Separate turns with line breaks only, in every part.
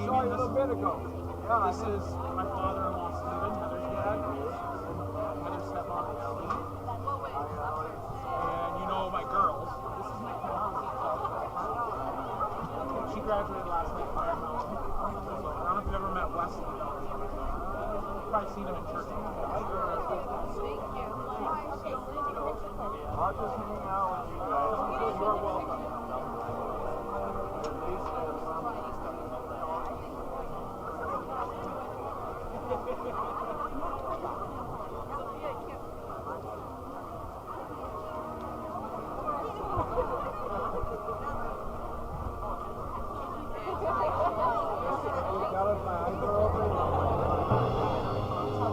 saw you a little bit ago. Yeah,
this is my father-in-law, Stephen, Heather's dad, Heather's stepmom, Steve. And you know my girls. This is my mom. She graduated last night from Iron Mountain. So I don't know if you've ever met Wesley. You've probably seen him in church.
Thank you. I'll just hang out with you guys. You're welcome. At least have some. Got it, my eyes are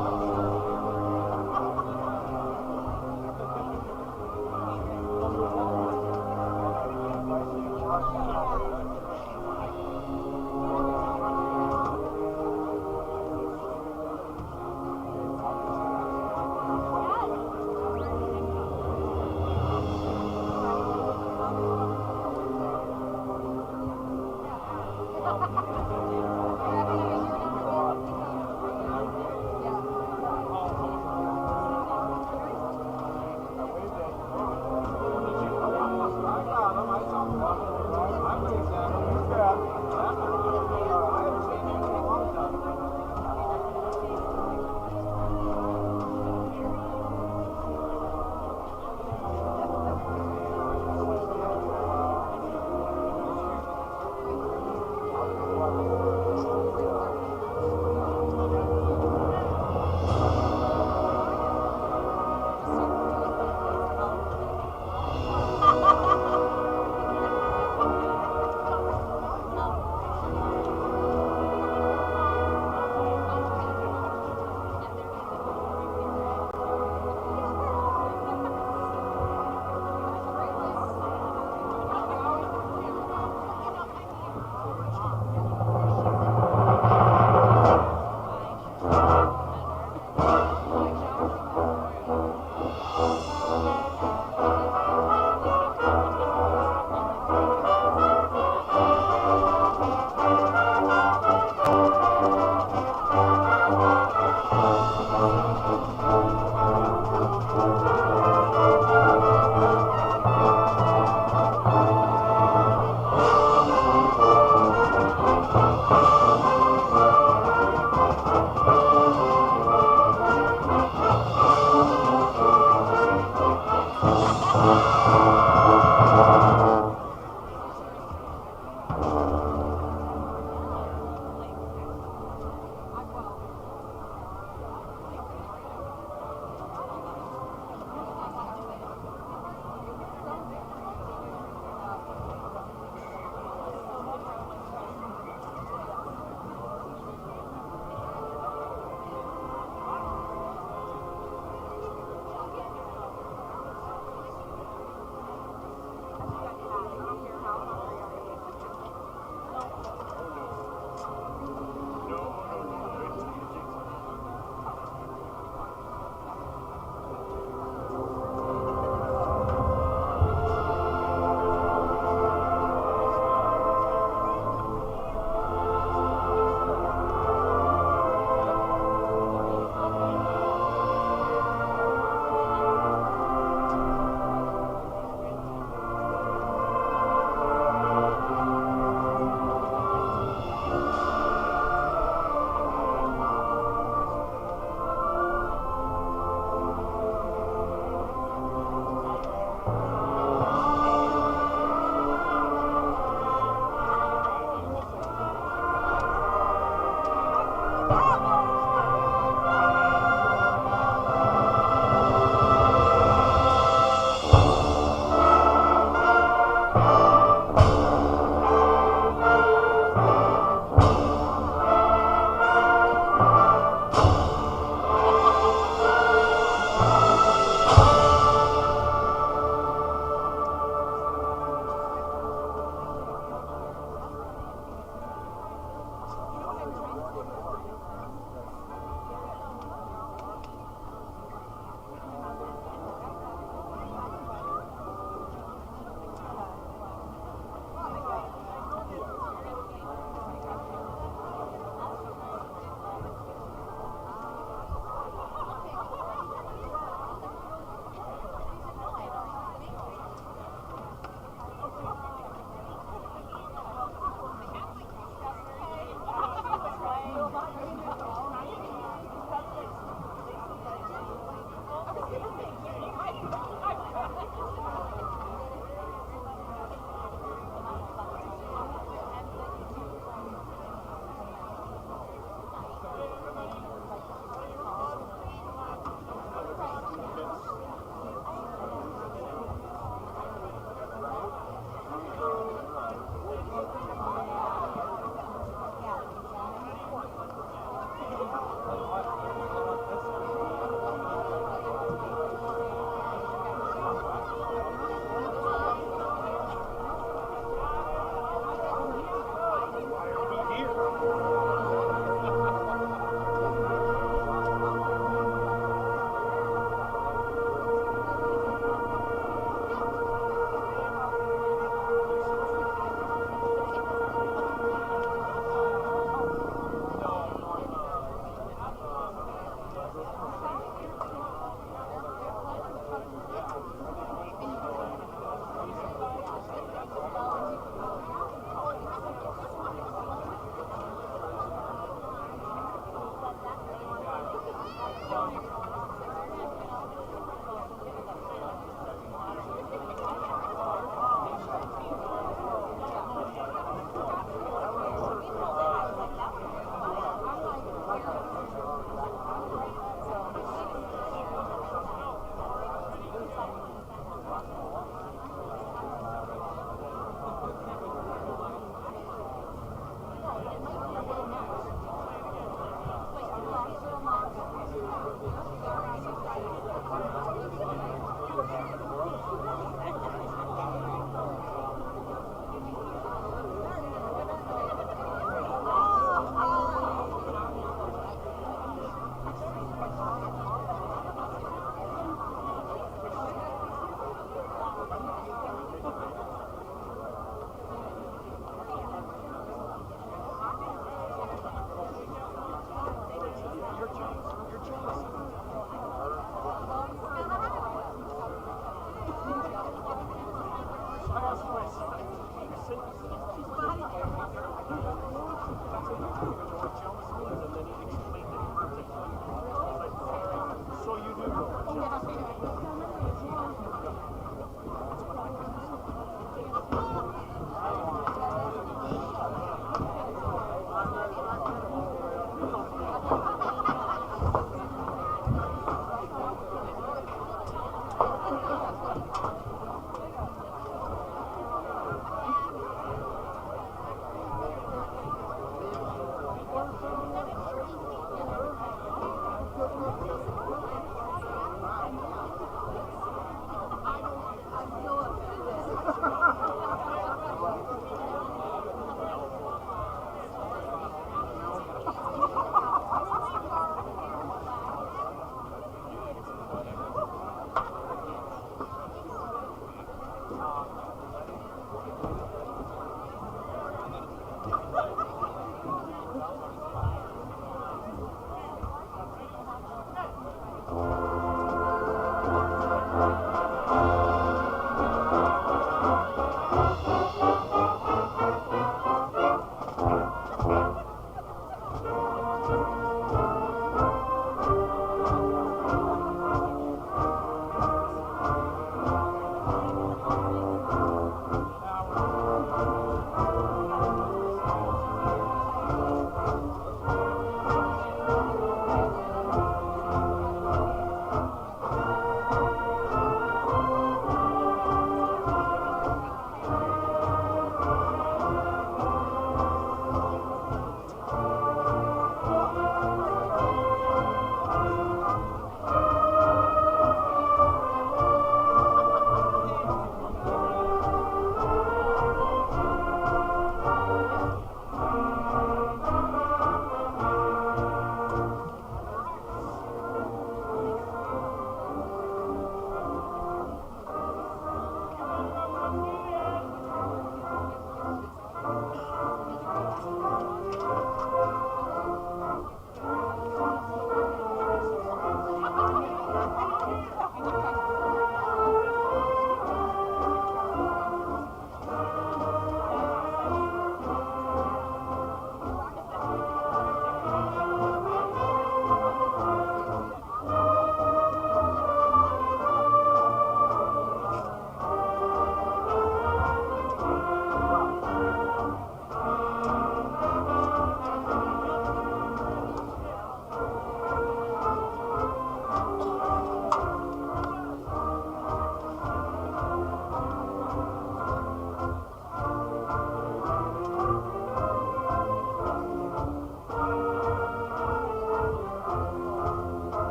open.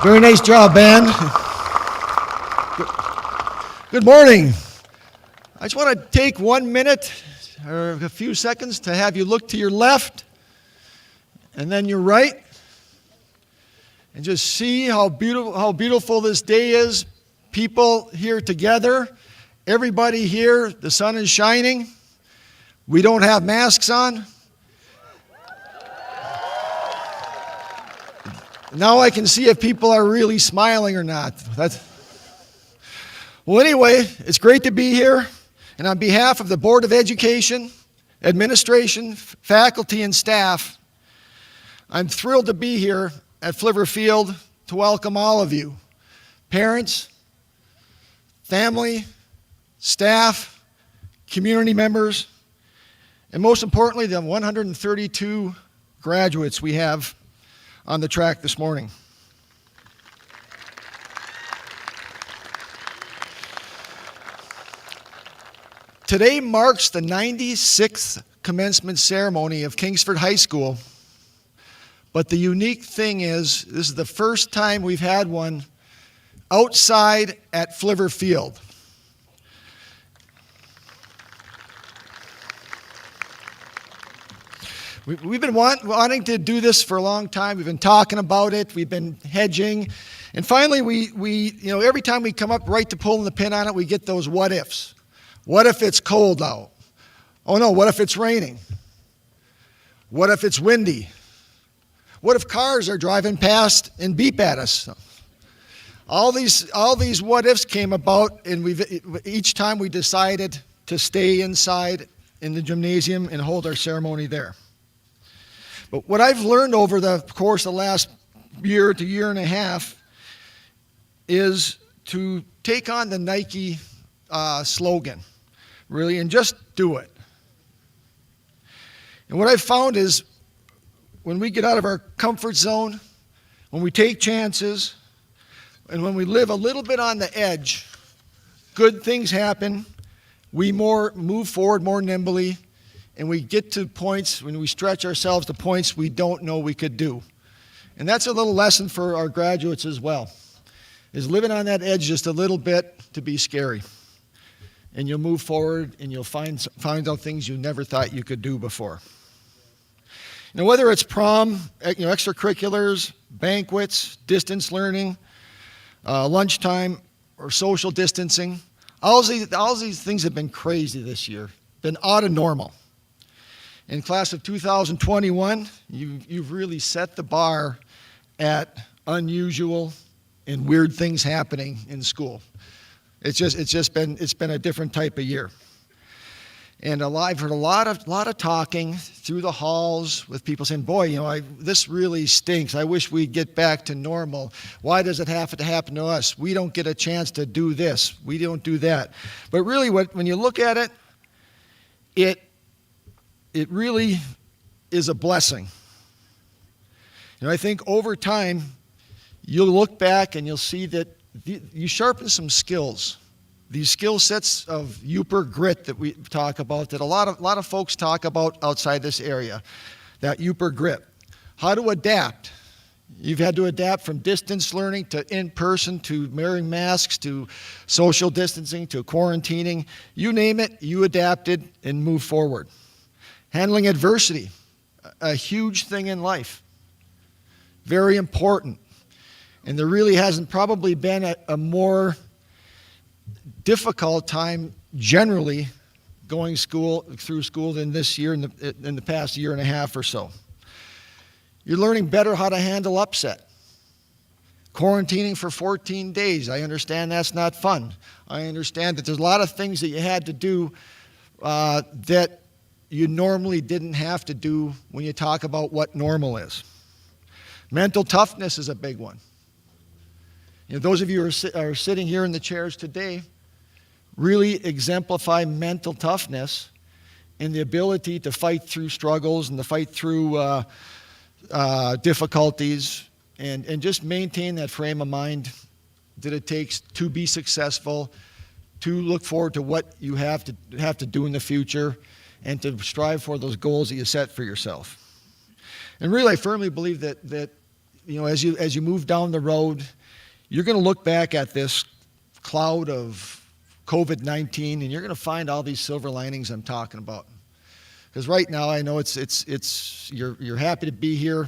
Very nice job, band. Good morning. I just want to take 1 minute or a few seconds to have you look to your left and then your right and just see how beautiful this day is. People here together, everybody here, the sun is shining. We don't have masks on. Now I can see if people are really smiling or not. Well, anyway, it's great to be here. And on behalf of the Board of Education, administration, faculty, and staff, I'm thrilled to be here at Flivver Field to welcome all of you. Parents, family, staff, community members, and most importantly, the 132 graduates we have on the track this morning. Today marks the 96th commencement ceremony of Kingsford High School, but the unique thing is this is the first time we've had one outside at Flivver Field. We've been wanting to do this for a long time. We've been talking about it. We've been hedging. And finally, we every time we come up right to pulling the pin on it, we get those what ifs. What if it's cold out? Oh no, what if it's raining? What if it's windy? What if cars are driving past and beep at us? All these what ifs came about, and each time we decided to stay inside in the gymnasium and hold our ceremony there. But what I've learned over the course of the last year to year and a half is to take on the Nike slogan, really, and just do it. And what I've found is when we get out of our comfort zone, when we take chances, and when we live a little bit on the edge, good things happen. We move forward more nimbly. And we get to points, when we stretch ourselves to points we don't know we could do. And that's a little lesson for our graduates as well, is living on that edge just a little bit to be scary. And you'll move forward and you'll find out things you never thought you could do before. Whether it's prom, extracurriculars, banquets, distance learning, lunchtime, or social distancing, all these things have been crazy this year, been out of normal. In class of 2021, you've really set the bar at unusual and weird things happening in school. It's been a different type of year. And I've heard a lot of talking through the halls with people saying, boy, this really stinks. I wish we'd get back to normal. Why does it have to happen to us? We don't get a chance to do this. We don't do that. But really, when you look at it, it really is a blessing. I think over time, you'll look back and you'll see that you sharpen some skills. These skill sets of Upper grit that we talk about, that a lot of folks talk about outside this area, that Upper grit. How to adapt. You've had to adapt from distance learning to in-person, to wearing masks, to social distancing, to quarantining. You name it, you adapted and moved forward. Handling adversity, a huge thing in life. Very important. And there really hasn't probably been a more difficult time generally going through school than this year in the past year and a half or so. You're learning better how to handle upset. Quarantining for 14 days. I understand that's not fun. I understand that there's a lot of things that you had to do that you normally didn't have to do when you talk about what normal is. Mental toughness is a big one. Those of you who are sitting here in the chairs today really exemplify mental toughness and the ability to fight through struggles and to fight through difficulties and just maintain that frame of mind that it takes to be successful, to look forward to what you have to do in the future, and to strive for those goals that you set for yourself. And really, I firmly believe that as you move down the road, you're going to look back at this cloud of COVID-19, and you're going to find all these silver linings I'm talking about. Because right now, I know you're happy to be here.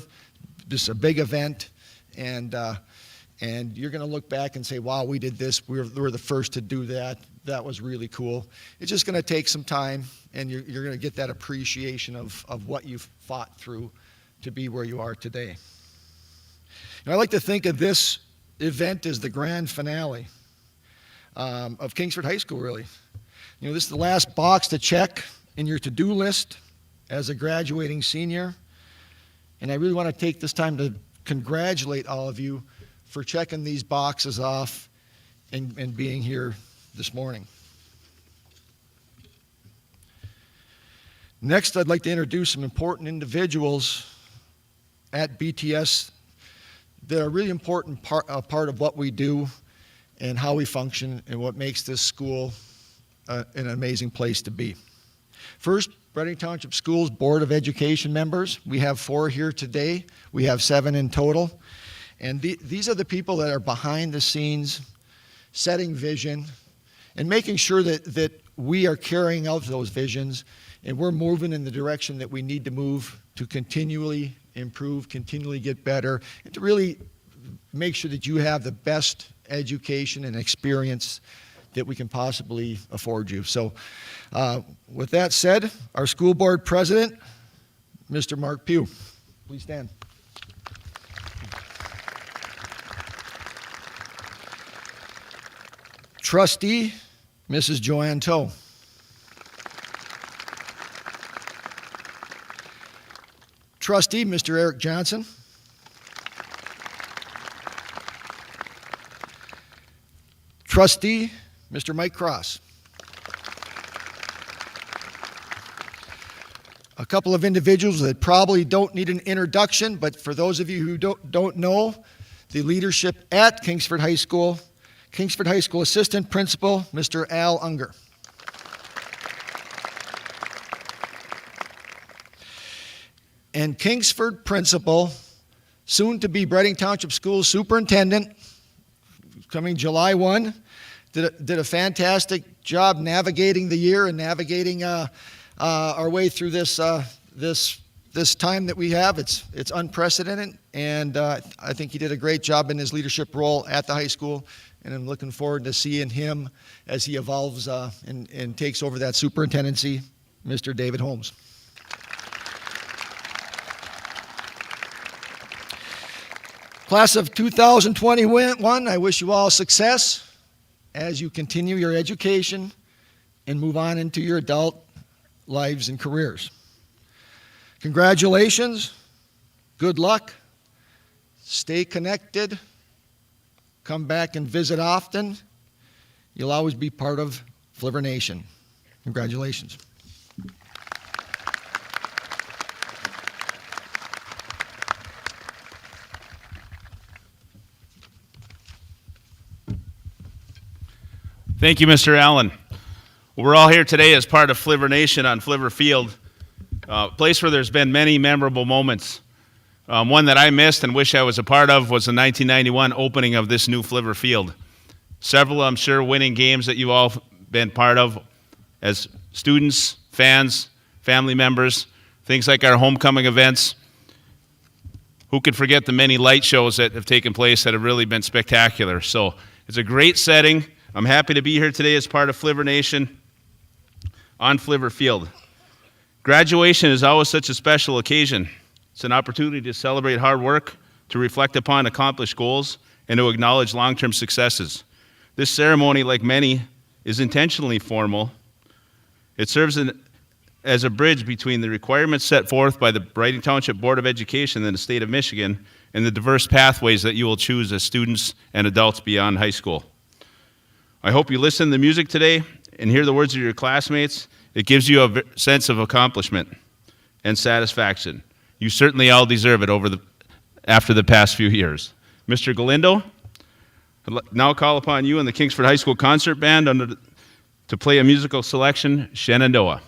This is a big event, and you're going to look back and say, "Wow, we did this. We were the first to do that. That was really cool." It's just going to take some time, and you're going to get that appreciation of what you've fought through to be where you are today. I like to think of this event as the grand finale of Kingsford High School, really. This is the last box to check in your to-do list as a graduating senior. And I really want to take this time to congratulate all of you for checking these boxes off and being here this morning. Next, I'd like to introduce some important individuals at BTS that are a really important part of what we do and how we function and what makes this school an amazing place to be. First, Reading Township Schools Board of Education members. We have 4 here today. We have 7 in total. And these are the people that are behind the scenes, setting vision, and making sure that we are carrying out those visions and we're moving in the direction that we need to move to continually improve, continually get better, and to really make sure that you have the best education and experience that we can possibly afford you. So with that said, our school board president, Mr. Mark Pugh. Please stand. Trustee, Mrs. Joanne Toe. Trustee, Mr. Eric Johnson. Trustee, Mr. Mike Cross. A couple of individuals that probably don't need an introduction, but for those of you who don't know, the leadership at Kingsford High School Assistant Principal, Mr. Al Unger. And Kingsford Principal, soon to be Reading Township Schools Superintendent, coming July 1, did a fantastic job navigating the year and navigating our way through this time that we have. It's unprecedented, and I think he did a great job in his leadership role at the high school, and I'm looking forward to seeing him as he evolves and takes over that superintendency, Mr. David Holmes. Class of 2021, I wish you all success as you continue your education and move on into your adult lives and careers. Congratulations, good luck, stay connected, come back and visit often. You'll always be part of Flivver Nation. Congratulations.
Thank you, Mr. Allen. We're all here today as part of Flivver Nation on Flivver Field, a place where there's been many memorable moments. One that I missed and wish I was a part of was the 1991 opening of this new Flivver Field. Several, I'm sure, winning games that you've all been part of as students, fans, family members, things like our homecoming events. Who could forget the many light shows that have taken place that have really been spectacular? So it's a great setting. I'm happy to be here today as part of Flivver Nation on Flivver Field. Graduation is always such a special occasion. It's an opportunity to celebrate hard work, to reflect upon accomplished goals, and to acknowledge long-term successes. This ceremony, like many, is intentionally formal. It serves as a bridge between the requirements set forth by the Reading Township Board of Education in the state of Michigan and the diverse pathways that you will choose as students and adults beyond high school. I hope you listen to the music today and hear the words of your classmates. It gives you a sense of accomplishment and satisfaction. You certainly all deserve it after the past few years. Mr. Galindo, I'd now call upon you and the Kingsford High School Concert Band to play a musical selection, Shenandoah.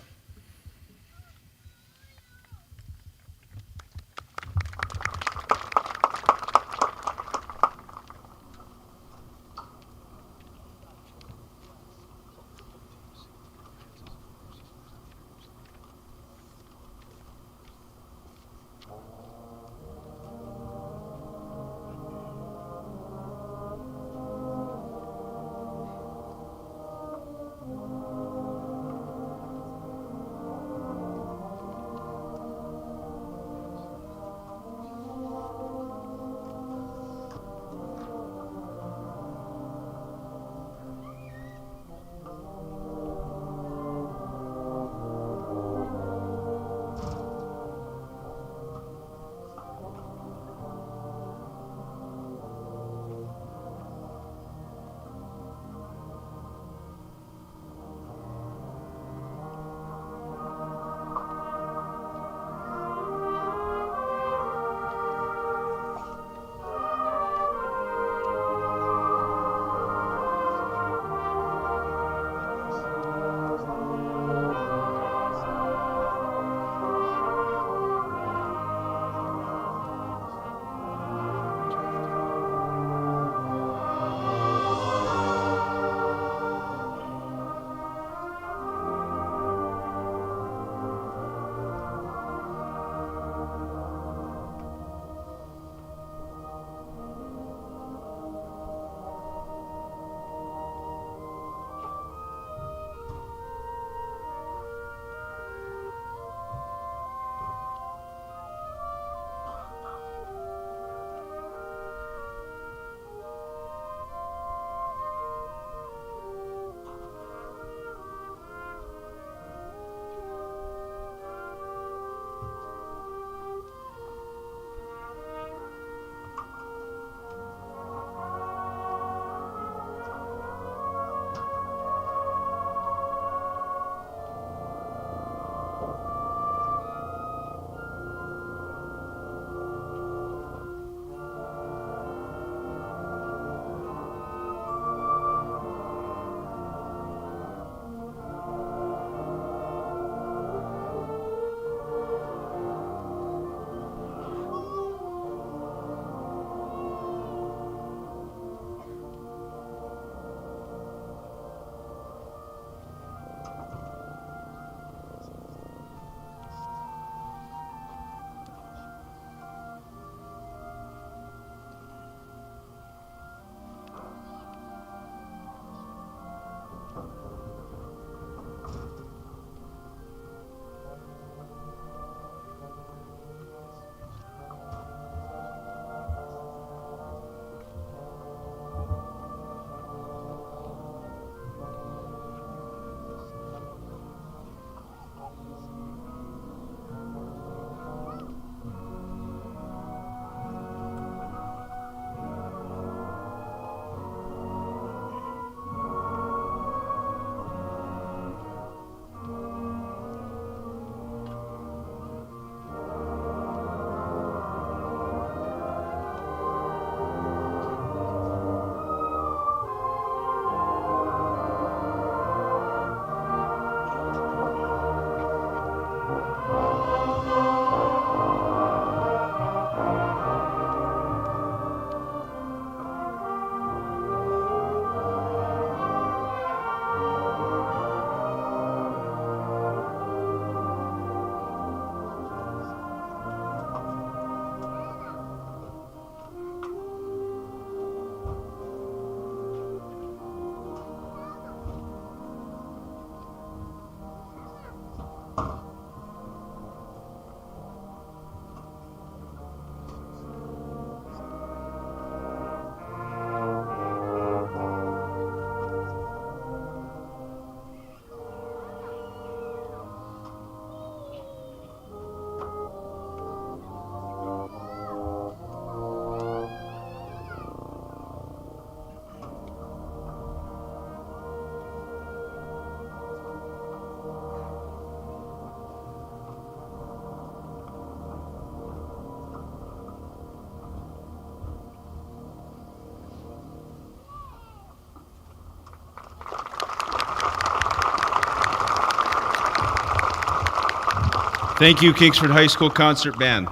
Thank you, Kingsford High School Concert Band.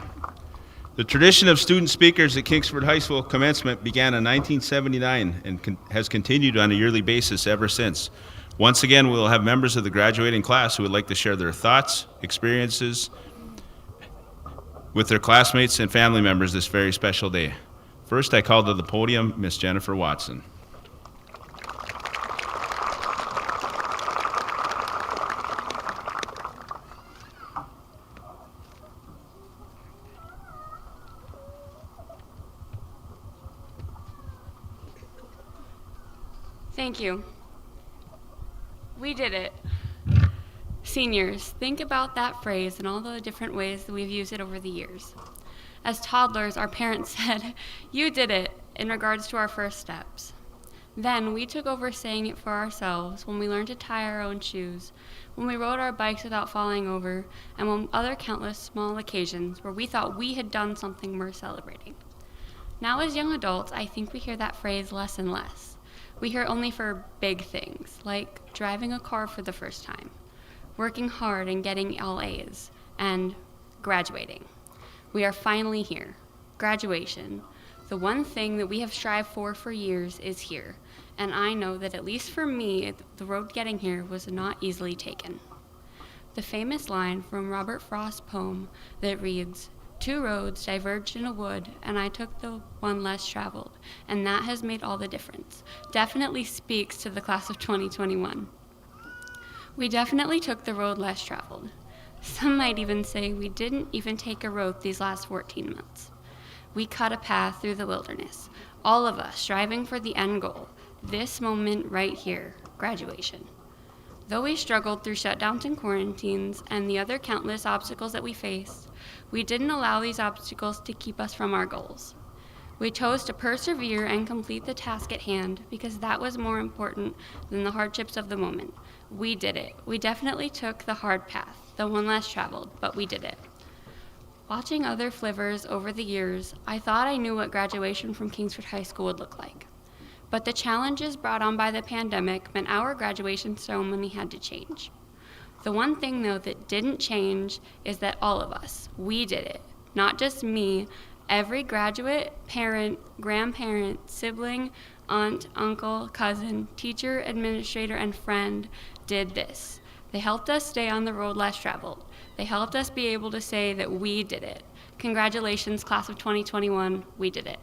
The tradition of student speakers at Kingsford High School Commencement began in 1979 and has continued on a yearly basis ever since. Once again, we will have members of the graduating class who would like to share their thoughts, experiences with their classmates and family members this very special day. First, I call to the podium Miss Jennifer Watson.
Thank you. We did it. Seniors, think about that phrase and all the different ways that we've used it over the years. As toddlers, our parents said, "You did it," in regards to our first steps. Then we took over saying it for ourselves when we learned to tie our own shoes, when we rode our bikes without falling over, and on other countless small occasions where we thought we had done something worth celebrating. Now as young adults, I think we hear that phrase less and less. We hear it only for big things, like driving a car for the first time, working hard and getting all A's, and graduating. We are finally here. Graduation. The one thing that we have strived for years is here, and I know that at least for me, the road getting here was not easily taken. The famous line from Robert Frost's poem that reads, "Two roads diverged in a wood, and I took the one less traveled, and that has made all the difference," definitely speaks to the class of 2021. We definitely took the road less traveled. Some might even say we didn't even take a road these last 14 months. We cut a path through the wilderness, all of us striving for the end goal, this moment right here, graduation. Though we struggled through shutdowns and quarantines and the other countless obstacles that we faced, we didn't allow these obstacles to keep us from our goals. We chose to persevere and complete the task at hand because that was more important than the hardships of the moment. We did it. We definitely took the hard path, the one less traveled, but we did it. Watching other flivers over the years, I thought I knew what graduation from Kingsford High School would look like. But the challenges brought on by the pandemic meant our graduation ceremony had to change. The one thing, though, that didn't change is that all of us, we did it. Not just me, every graduate, parent, grandparent, sibling, aunt, uncle, cousin, teacher, administrator, and friend did this. They helped us stay on the road less traveled. They helped us be able to say that we did it. Congratulations, class of 2021, we did it.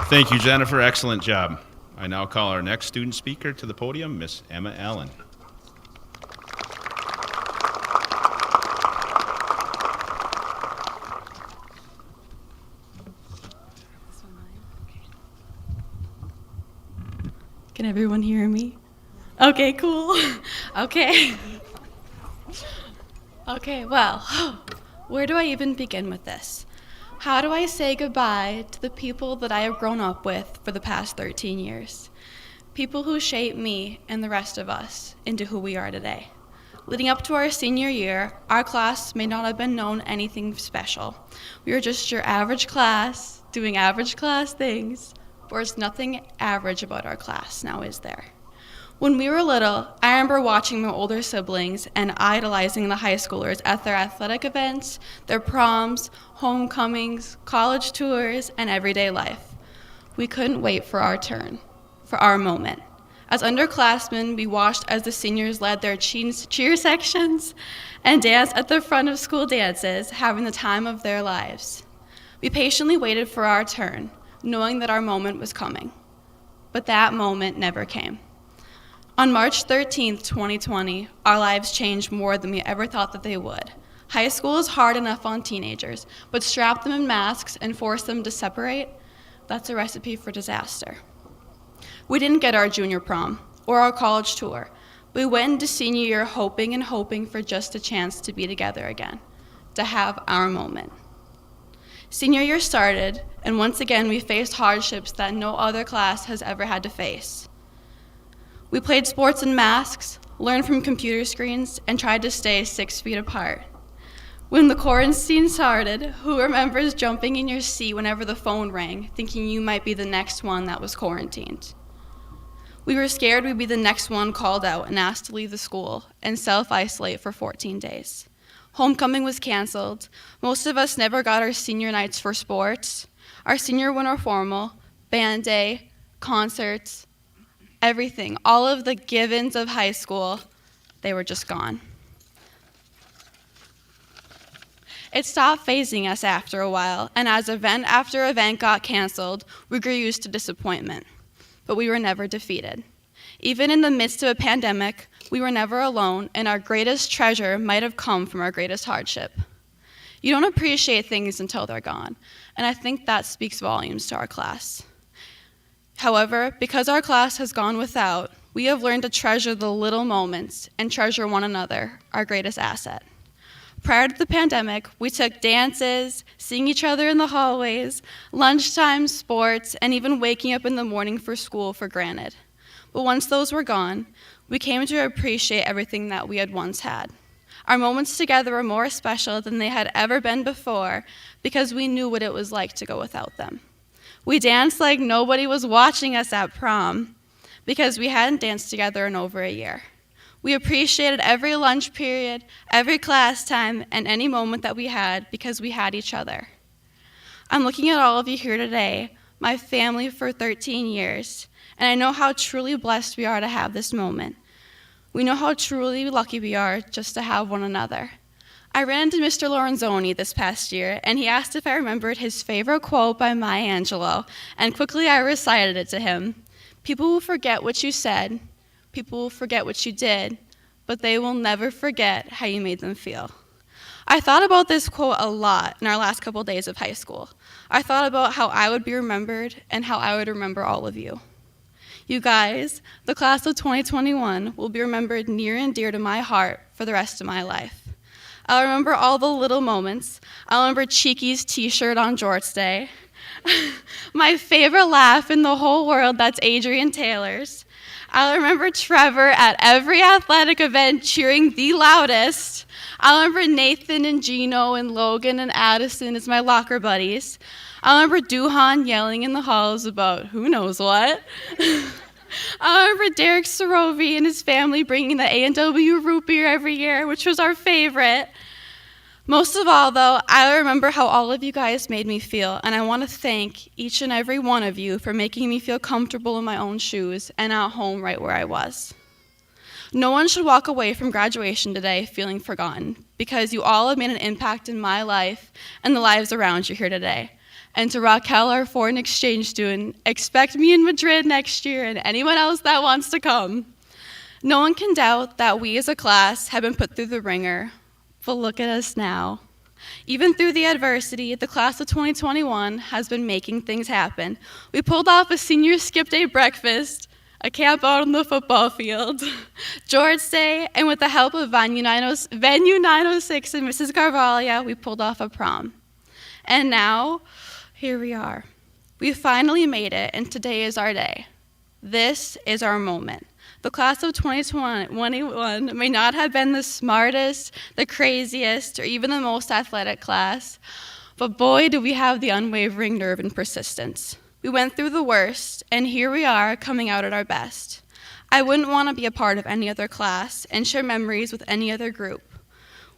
Thank you, Jennifer. Excellent job. I now call our next student speaker to the podium, Miss Emma Allen.
Can everyone hear me? Okay, cool. Okay. Okay, well, where do I even begin with this? How do I say goodbye to the people that I have grown up with for the past 13 years? People who shaped me and the rest of us into who we are today. Leading up to our senior year, our class may not have been known anything special. We were just your average class, doing average class things. There's nothing average about our class now, is there? When we were little, I remember watching my older siblings and idolizing the high schoolers at their athletic events, their proms, homecomings, college tours, and everyday life. We couldn't wait for our turn, for our moment. As underclassmen, we watched as the seniors led their cheer sections and danced at the front of school dances, having the time of their lives. We patiently waited for our turn, knowing that our moment was coming. But that moment never came. On March 13th, 2020, our lives changed more than we ever thought that they would. High school is hard enough on teenagers, but strap them in masks and force them to separate, that's a recipe for disaster. We didn't get our junior prom or our college tour. We went into senior year hoping and hoping for just a chance to be together again, to have our moment. Senior year started, and once again we faced hardships that no other class has ever had to face. We played sports in masks, learned from computer screens, and tried to stay 6 feet apart. When the quarantine started, who remembers jumping in your seat whenever the phone rang, thinking you might be the next one that was quarantined? We were scared we'd be the next one called out and asked to leave the school and self-isolate for 14 days. Homecoming was canceled. Most of us never got our senior nights for sports, our senior winter formal, band day, concerts, everything. All of the givens of high school, they were just gone. It stopped phasing us after a while, and as event after event got canceled, we grew used to disappointment. But we were never defeated. Even in the midst of a pandemic, we were never alone, and our greatest treasure might have come from our greatest hardship. You don't appreciate things until they're gone, and I think that speaks volumes to our class. However, because our class has gone without, we have learned to treasure the little moments and treasure one another, our greatest asset. Prior to the pandemic, we took dances, seeing each other in the hallways, lunchtime, sports, and even waking up in the morning for school for granted. But once those were gone, we came to appreciate everything that we had once had. Our moments together were more special than they had ever been before because we knew what it was like to go without them. We danced like nobody was watching us at prom because we hadn't danced together in over a year. We appreciated every lunch period, every class time, and any moment that we had because we had each other. I'm looking at all of you here today, my family for 13 years, and I know how truly blessed we are to have this moment. We know how truly lucky we are just to have one another. I ran into Mr. Lorenzoni this past year, and he asked if I remembered his favorite quote by Maya Angelou, and quickly I recited it to him. People will forget what you said, people will forget what you did, but they will never forget how you made them feel. I thought about this quote a lot in our last couple days of high school. I thought about how I would be remembered and how I would remember all of you. You guys, the class of 2021, will be remembered near and dear to my heart for the rest of my life. I'll remember all the little moments. I'll remember Cheeky's t-shirt on Jorts Day. My favorite laugh in the whole world, that's Adrian Taylor's. I'll remember Trevor at every athletic event cheering the loudest. I'll remember Nathan and Gino and Logan and Addison as my locker buddies. I'll remember Duhan yelling in the halls about who knows what. I'll remember Derek Sorovi and his family bringing the A&W root beer every year, which was our favorite. Most of all, though, I remember how all of you guys made me feel, and I want to thank each and every one of you for making me feel comfortable in my own shoes and at home right where I was. No one should walk away from graduation today feeling forgotten, because you all have made an impact in my life and the lives around you here today. And to Raquel, our foreign exchange student, expect me in Madrid next year and anyone else that wants to come. No one can doubt that we as a class have been put through the ringer. But look at us now. Even through the adversity, the class of 2021 has been making things happen. We pulled off a senior skip day breakfast, a camp out on the football field, George Day, and with the help of Venue 906 and Mrs. Carvalho, we pulled off a prom. And now, here we are. We finally made it, and today is our day. This is our moment. The class of 2021 may not have been the smartest, the craziest, or even the most athletic class, but boy, do we have the unwavering nerve and persistence. We went through the worst, and here we are coming out at our best. I wouldn't want to be a part of any other class and share memories with any other group.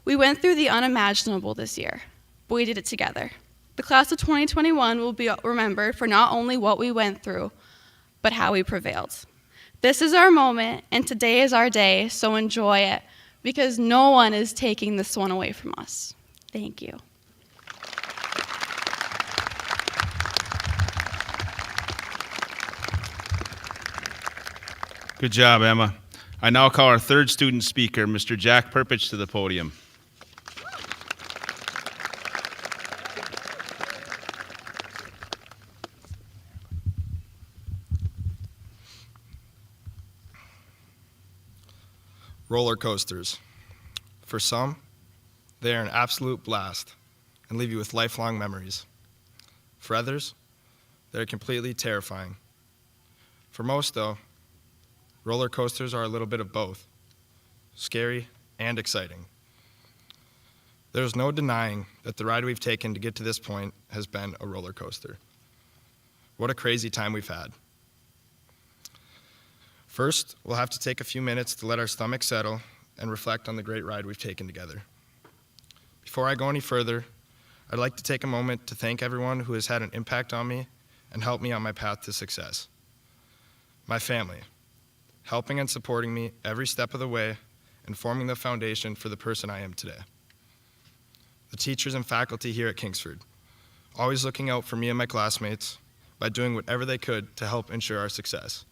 We went through the unimaginable this year, but we did it together. The class of 2021 will be remembered for not only what we went through, but how we prevailed. This is our moment, and today is our day, so enjoy it, because no one is taking this one away from us. Thank you.
Good job, Emma. I now call our third student speaker, Mr. Jack Perpich, to the podium.
Roller coasters. For some, they are an absolute blast and leave you with lifelong memories. For others, they're completely terrifying. For most, though, roller coasters are a little bit of both, scary and exciting. There's no denying that the ride we've taken to get to this point has been a roller coaster. What a crazy time we've had. First, we'll have to take a few minutes to let our stomachs settle and reflect on the great ride we've taken together. Before I go any further, I'd like to take a moment to thank everyone who has had an impact on me and helped me on my path to success. My family, helping and supporting me every step of the way and forming the foundation for the person I am today. The teachers and faculty here at Kingsford, always looking out for me and my classmates by doing whatever they could to help ensure our success.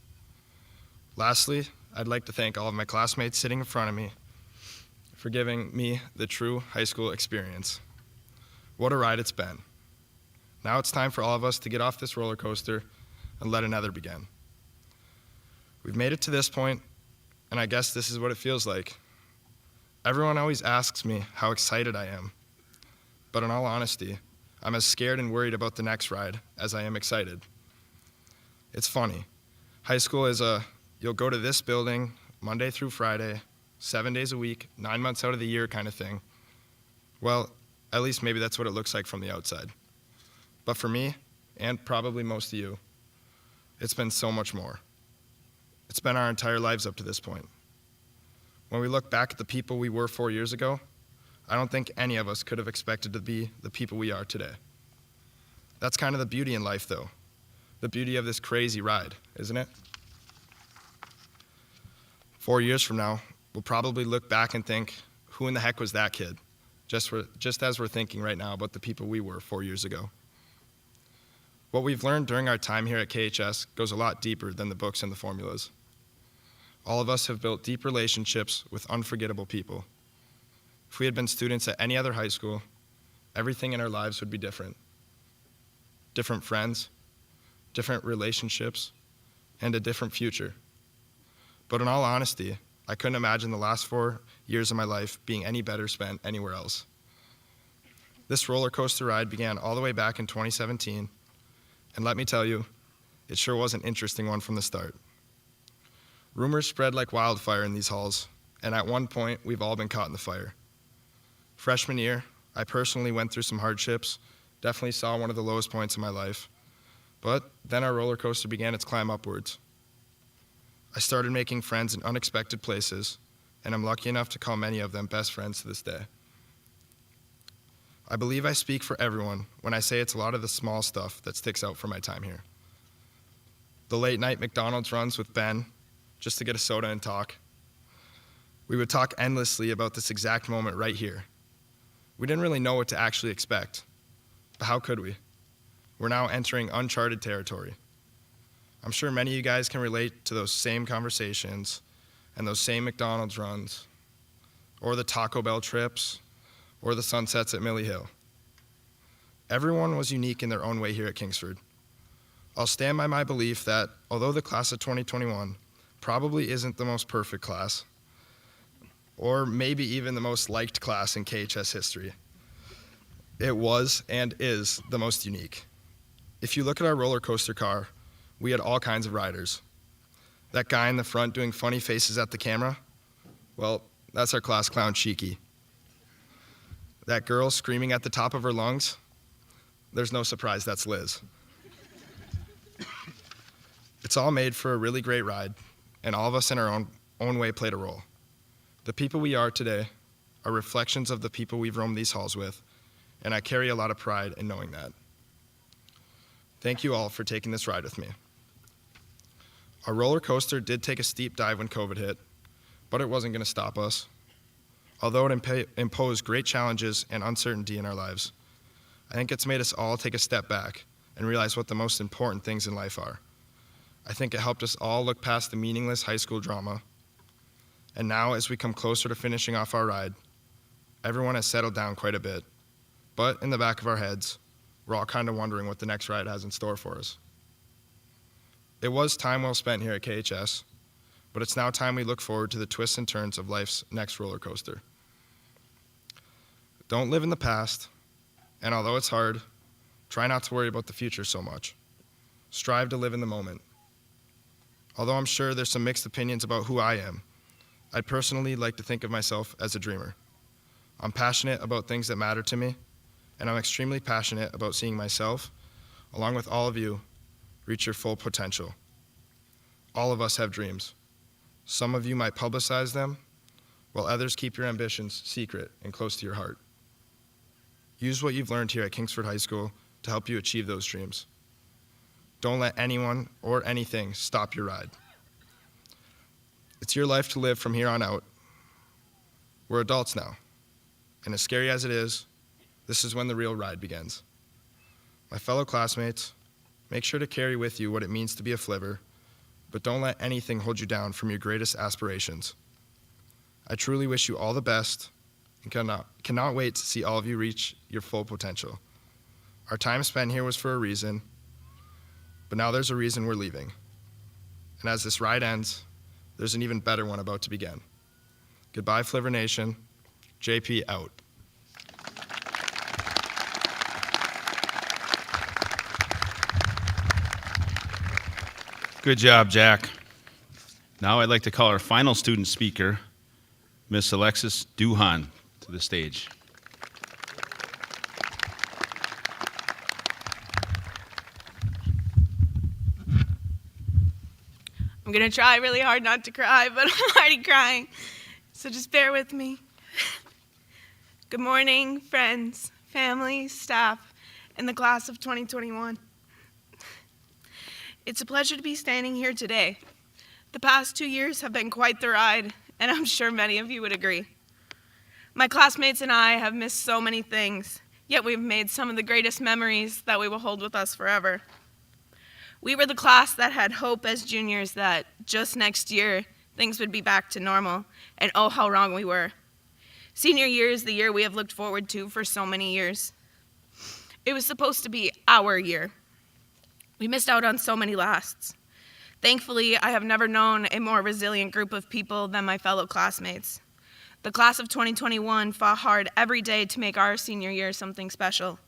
Lastly, I'd like to thank all of my classmates sitting in front of me for giving me the true high school experience. What a ride it's been. Now it's time for all of us to get off this roller coaster and let another begin. We've made it to this point, and I guess this is what it feels like. Everyone always asks me how excited I am, but in all honesty, I'm as scared and worried about the next ride as I am excited. It's funny. High school is you'll go to this building Monday through Friday, 7 days a week, 9 months out of the year kind of thing. Well, at least maybe that's what it looks like from the outside. But for me, and probably most of you, it's been so much more. It's been our entire lives up to this point. When we look back at the people we were 4 years ago, I don't think any of us could have expected to be the people we are today. That's kind of the beauty in life, though. The beauty of this crazy ride, isn't it? 4 years from now, we'll probably look back and think, who in the heck was that kid? Just as we're thinking right now about the people we were 4 years ago. What we've learned during our time here at KHS goes a lot deeper than the books and the formulas. All of us have built deep relationships with unforgettable people. If we had been students at any other high school, everything in our lives would be different. Different friends, different relationships, and a different future. But in all honesty, I couldn't imagine the last 4 years of my life being any better spent anywhere else. This roller coaster ride began all the way back in 2017, and let me tell you, it sure was an interesting one from the start. Rumors spread like wildfire in these halls, and at one point, we've all been caught in the fire. Freshman year, I personally went through some hardships, definitely saw one of the lowest points in my life, but then our roller coaster began its climb upwards. I started making friends in unexpected places, and I'm lucky enough to call many of them best friends to this day. I believe I speak for everyone when I say it's a lot of the small stuff that sticks out from my time here. The late night McDonald's runs with Ben, just to get a soda and talk. We would talk endlessly about this exact moment right here. We didn't really know what to actually expect, but how could we? We're now entering uncharted territory. I'm sure many of you guys can relate to those same conversations and those same McDonald's runs, or the Taco Bell trips, or the sunsets at Millie Hill. Everyone was unique in their own way here at Kingsford. I'll stand by my belief that although the class of 2021 probably isn't the most perfect class, or maybe even the most liked class in KHS history, it was and is the most unique. If you look at our roller coaster car, we had all kinds of riders. That guy in the front doing funny faces at the camera, well, that's our class clown, Cheeky. That girl screaming at the top of her lungs, there's no surprise, that's Liz. It's all made for a really great ride, and all of us in our own way played a role. The people we are today are reflections of the people we've roamed these halls with, and I carry a lot of pride in knowing that. Thank you all for taking this ride with me. Our roller coaster did take a steep dive when COVID hit, but it wasn't going to stop us. Although it imposed great challenges and uncertainty in our lives, I think it's made us all take a step back and realize what the most important things in life are. I think it helped us all look past the meaningless high school drama. And now, as we come closer to finishing off our ride, everyone has settled down quite a bit. But in the back of our heads, we're all kind of wondering what the next ride has in store for us. It was time well spent here at KHS, but it's now time we look forward to the twists and turns of life's next roller coaster. Don't live in the past, and although it's hard, try not to worry about the future so much. Strive to live in the moment. Although I'm sure there's some mixed opinions about who I am, I'd personally like to think of myself as a dreamer. I'm passionate about things that matter to me, and I'm extremely passionate about seeing myself, along with all of you, reach your full potential. All of us have dreams, Some of you might publicize them, while others keep your ambitions secret and close to your heart. Use what you've learned here at Kingsford High School to help you achieve those dreams. Don't let anyone or anything stop your ride. It's your life to live from here on out. We're adults now, and as scary as it is, this is when the real ride begins. My fellow classmates, make sure to carry with you what it means to be a Flivver, but don't let anything hold you down from your greatest aspirations. I truly wish you all the best and cannot wait to see all of you reach your full potential. Our time spent here was for a reason, but now there's a reason we're leaving. And as this ride ends, there's an even better one about to begin. Goodbye, Flivver Nation. JP out.
Good job, Jack. Now I'd like to call our final student speaker, Miss Alexis Duhan, to the stage.
I'm going to try really hard not to cry, but I'm already crying, so just bear with me. Good morning, friends, family, staff, and the class of 2021. It's a pleasure to be standing here today. The past 2 years have been quite the ride, and I'm sure many of you would agree. My classmates and I have missed so many things, yet we've made some of the greatest memories that we will hold with us forever. We were the class that had hope as juniors that just next year things would be back to normal, and oh, how wrong we were. Senior year is the year we have looked forward to for so many years. It was supposed to be our year. We missed out on so many lasts. Thankfully, I have never known a more resilient group of people than my fellow classmates. The class of 2021 fought hard every day to make our senior year something special.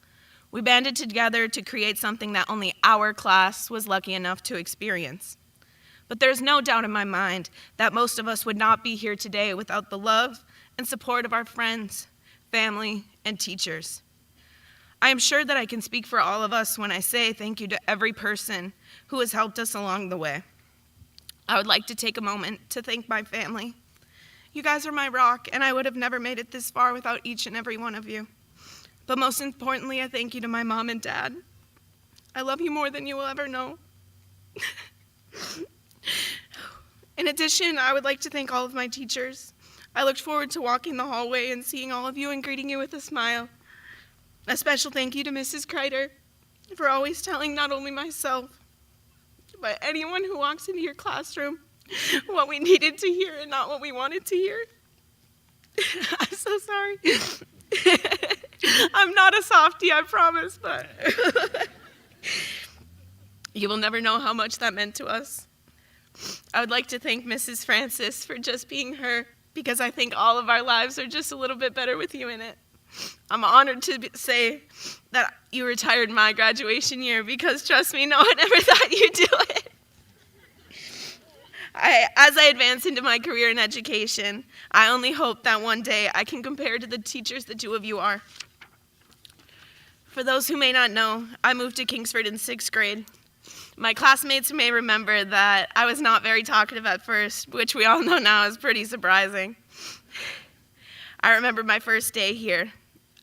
We banded together to create something that only our class was lucky enough to experience. But there's no doubt in my mind that most of us would not be here today without the love and support of our friends, family, and teachers. I am sure that I can speak for all of us when I say thank you to every person who has helped us along the way. I would like to take a moment to thank my family. You guys are my rock, and I would have never made it this far without each and every one of you. But most importantly, I thank you to my mom and dad. I love you more than you will ever know. In addition, I would like to thank all of my teachers. I looked forward to walking the hallway and seeing all of you and greeting you with a smile. A special thank you to Mrs. Kreider for always telling not only myself, but anyone who walks into your classroom what we needed to hear and not what we wanted to hear. I'm so sorry. I'm not a softie, I promise, but you will never know how much that meant to us. I would like to thank Mrs. Francis for just being her, because I think all of our lives are just a little bit better with you in it. I'm honored to say that you retired my graduation year, because trust me, no one ever thought you'd do it. As I advance into my career in education, I only hope that one day I can compare to the teachers the two of you are. For those who may not know, I moved to Kingsford in 6th grade. My classmates may remember that I was not very talkative at first, which we all know now is pretty surprising. I remember my first day here.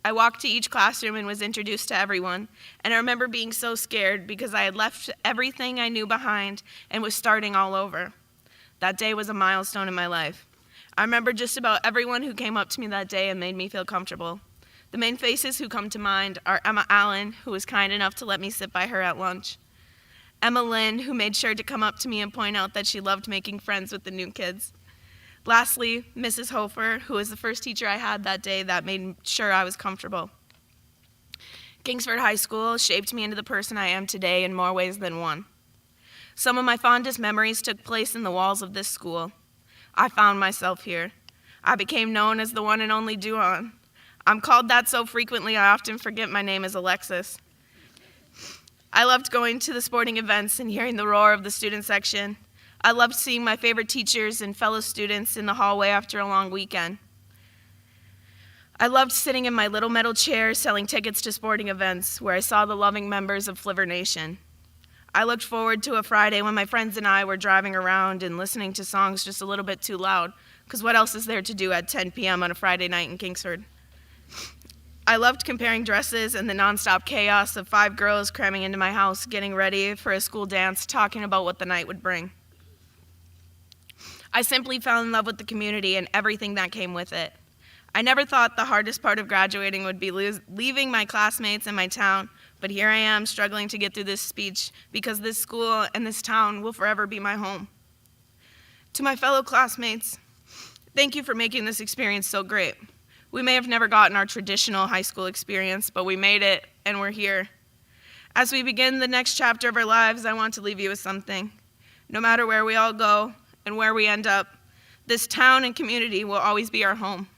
I walked to each classroom and was introduced to everyone, and I remember being so scared because I had left everything I knew behind and was starting all over. That day was a milestone in my life. I remember just about everyone who came up to me that day and made me feel comfortable. The main faces who come to mind are Emma Allen, who was kind enough to let me sit by her at lunch. Emma Lynn, who made sure to come up to me and point out that she loved making friends with the new kids. Lastly, Mrs. Hofer, who was the first teacher I had that day that made sure I was comfortable. Kingsford High School shaped me into the person I am today in more ways than one. Some of my fondest memories took place in the walls of this school. I found myself here. I became known as the one and only Duhan. I'm called that so frequently I often forget my name is Alexis. I loved going to the sporting events and hearing the roar of the student section. I loved seeing my favorite teachers and fellow students in the hallway after a long weekend. I loved sitting in my little metal chair selling tickets to sporting events where I saw the loving members of Flivver Nation. I looked forward to a Friday when my friends and I were driving around and listening to songs just a little bit too loud, because what else is there to do at 10 p.m. on a Friday night in Kingsford? I loved comparing dresses and the nonstop chaos of 5 girls cramming into my house, getting ready for a school dance, talking about what the night would bring. I simply fell in love with the community and everything that came with it. I never thought the hardest part of graduating would be leaving my classmates and my town, but here I am struggling to get through this speech because this school and this town will forever be my home. To my fellow classmates, thank you for making this experience so great. We may have never gotten our traditional high school experience, but we made it and we're here. As we begin the next chapter of our lives, I want to leave you with something. No matter where we all go and where we end up, this town and community will always be our home.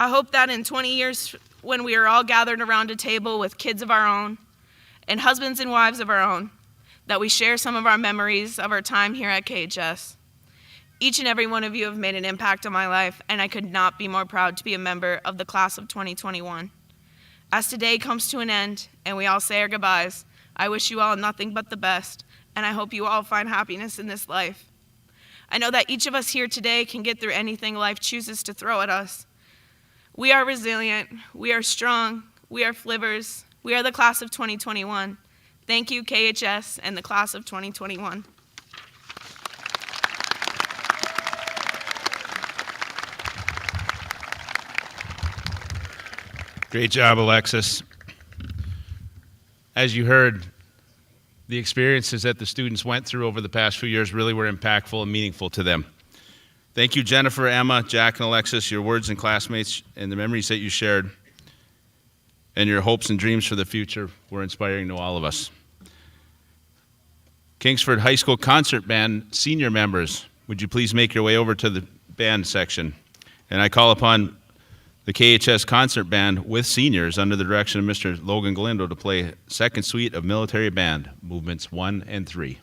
I hope that in 20 years, when we are all gathered around a table with kids of our own and husbands and wives of our own, that we share some of our memories of our time here at KHS. Each and every one of you have made an impact on my life, and I could not be more proud to be a member of the class of 2021. As today comes to an end and we all say our goodbyes, I wish you all nothing but the best, and I hope you all find happiness in this life. I know that each of us here today can get through anything life chooses to throw at us. We are resilient, we are strong, we are flivers, we are the class of 2021. Thank you, KHS and the class of 2021.
Great job, Alexis. As you heard, the experiences that the students went through over the past few years really were impactful and meaningful to them. Thank you, Jennifer, Emma, Jack, and Alexis, your words and classmates, and the memories that you shared, and your hopes and dreams for the future were inspiring to all of us. Kingsford High School Concert Band senior members, would you please make your way over to the band section? And I call upon the KHS Concert Band with seniors under the direction of Mr. Logan Galindo to play second suite of Military Band, movements 1 and 3.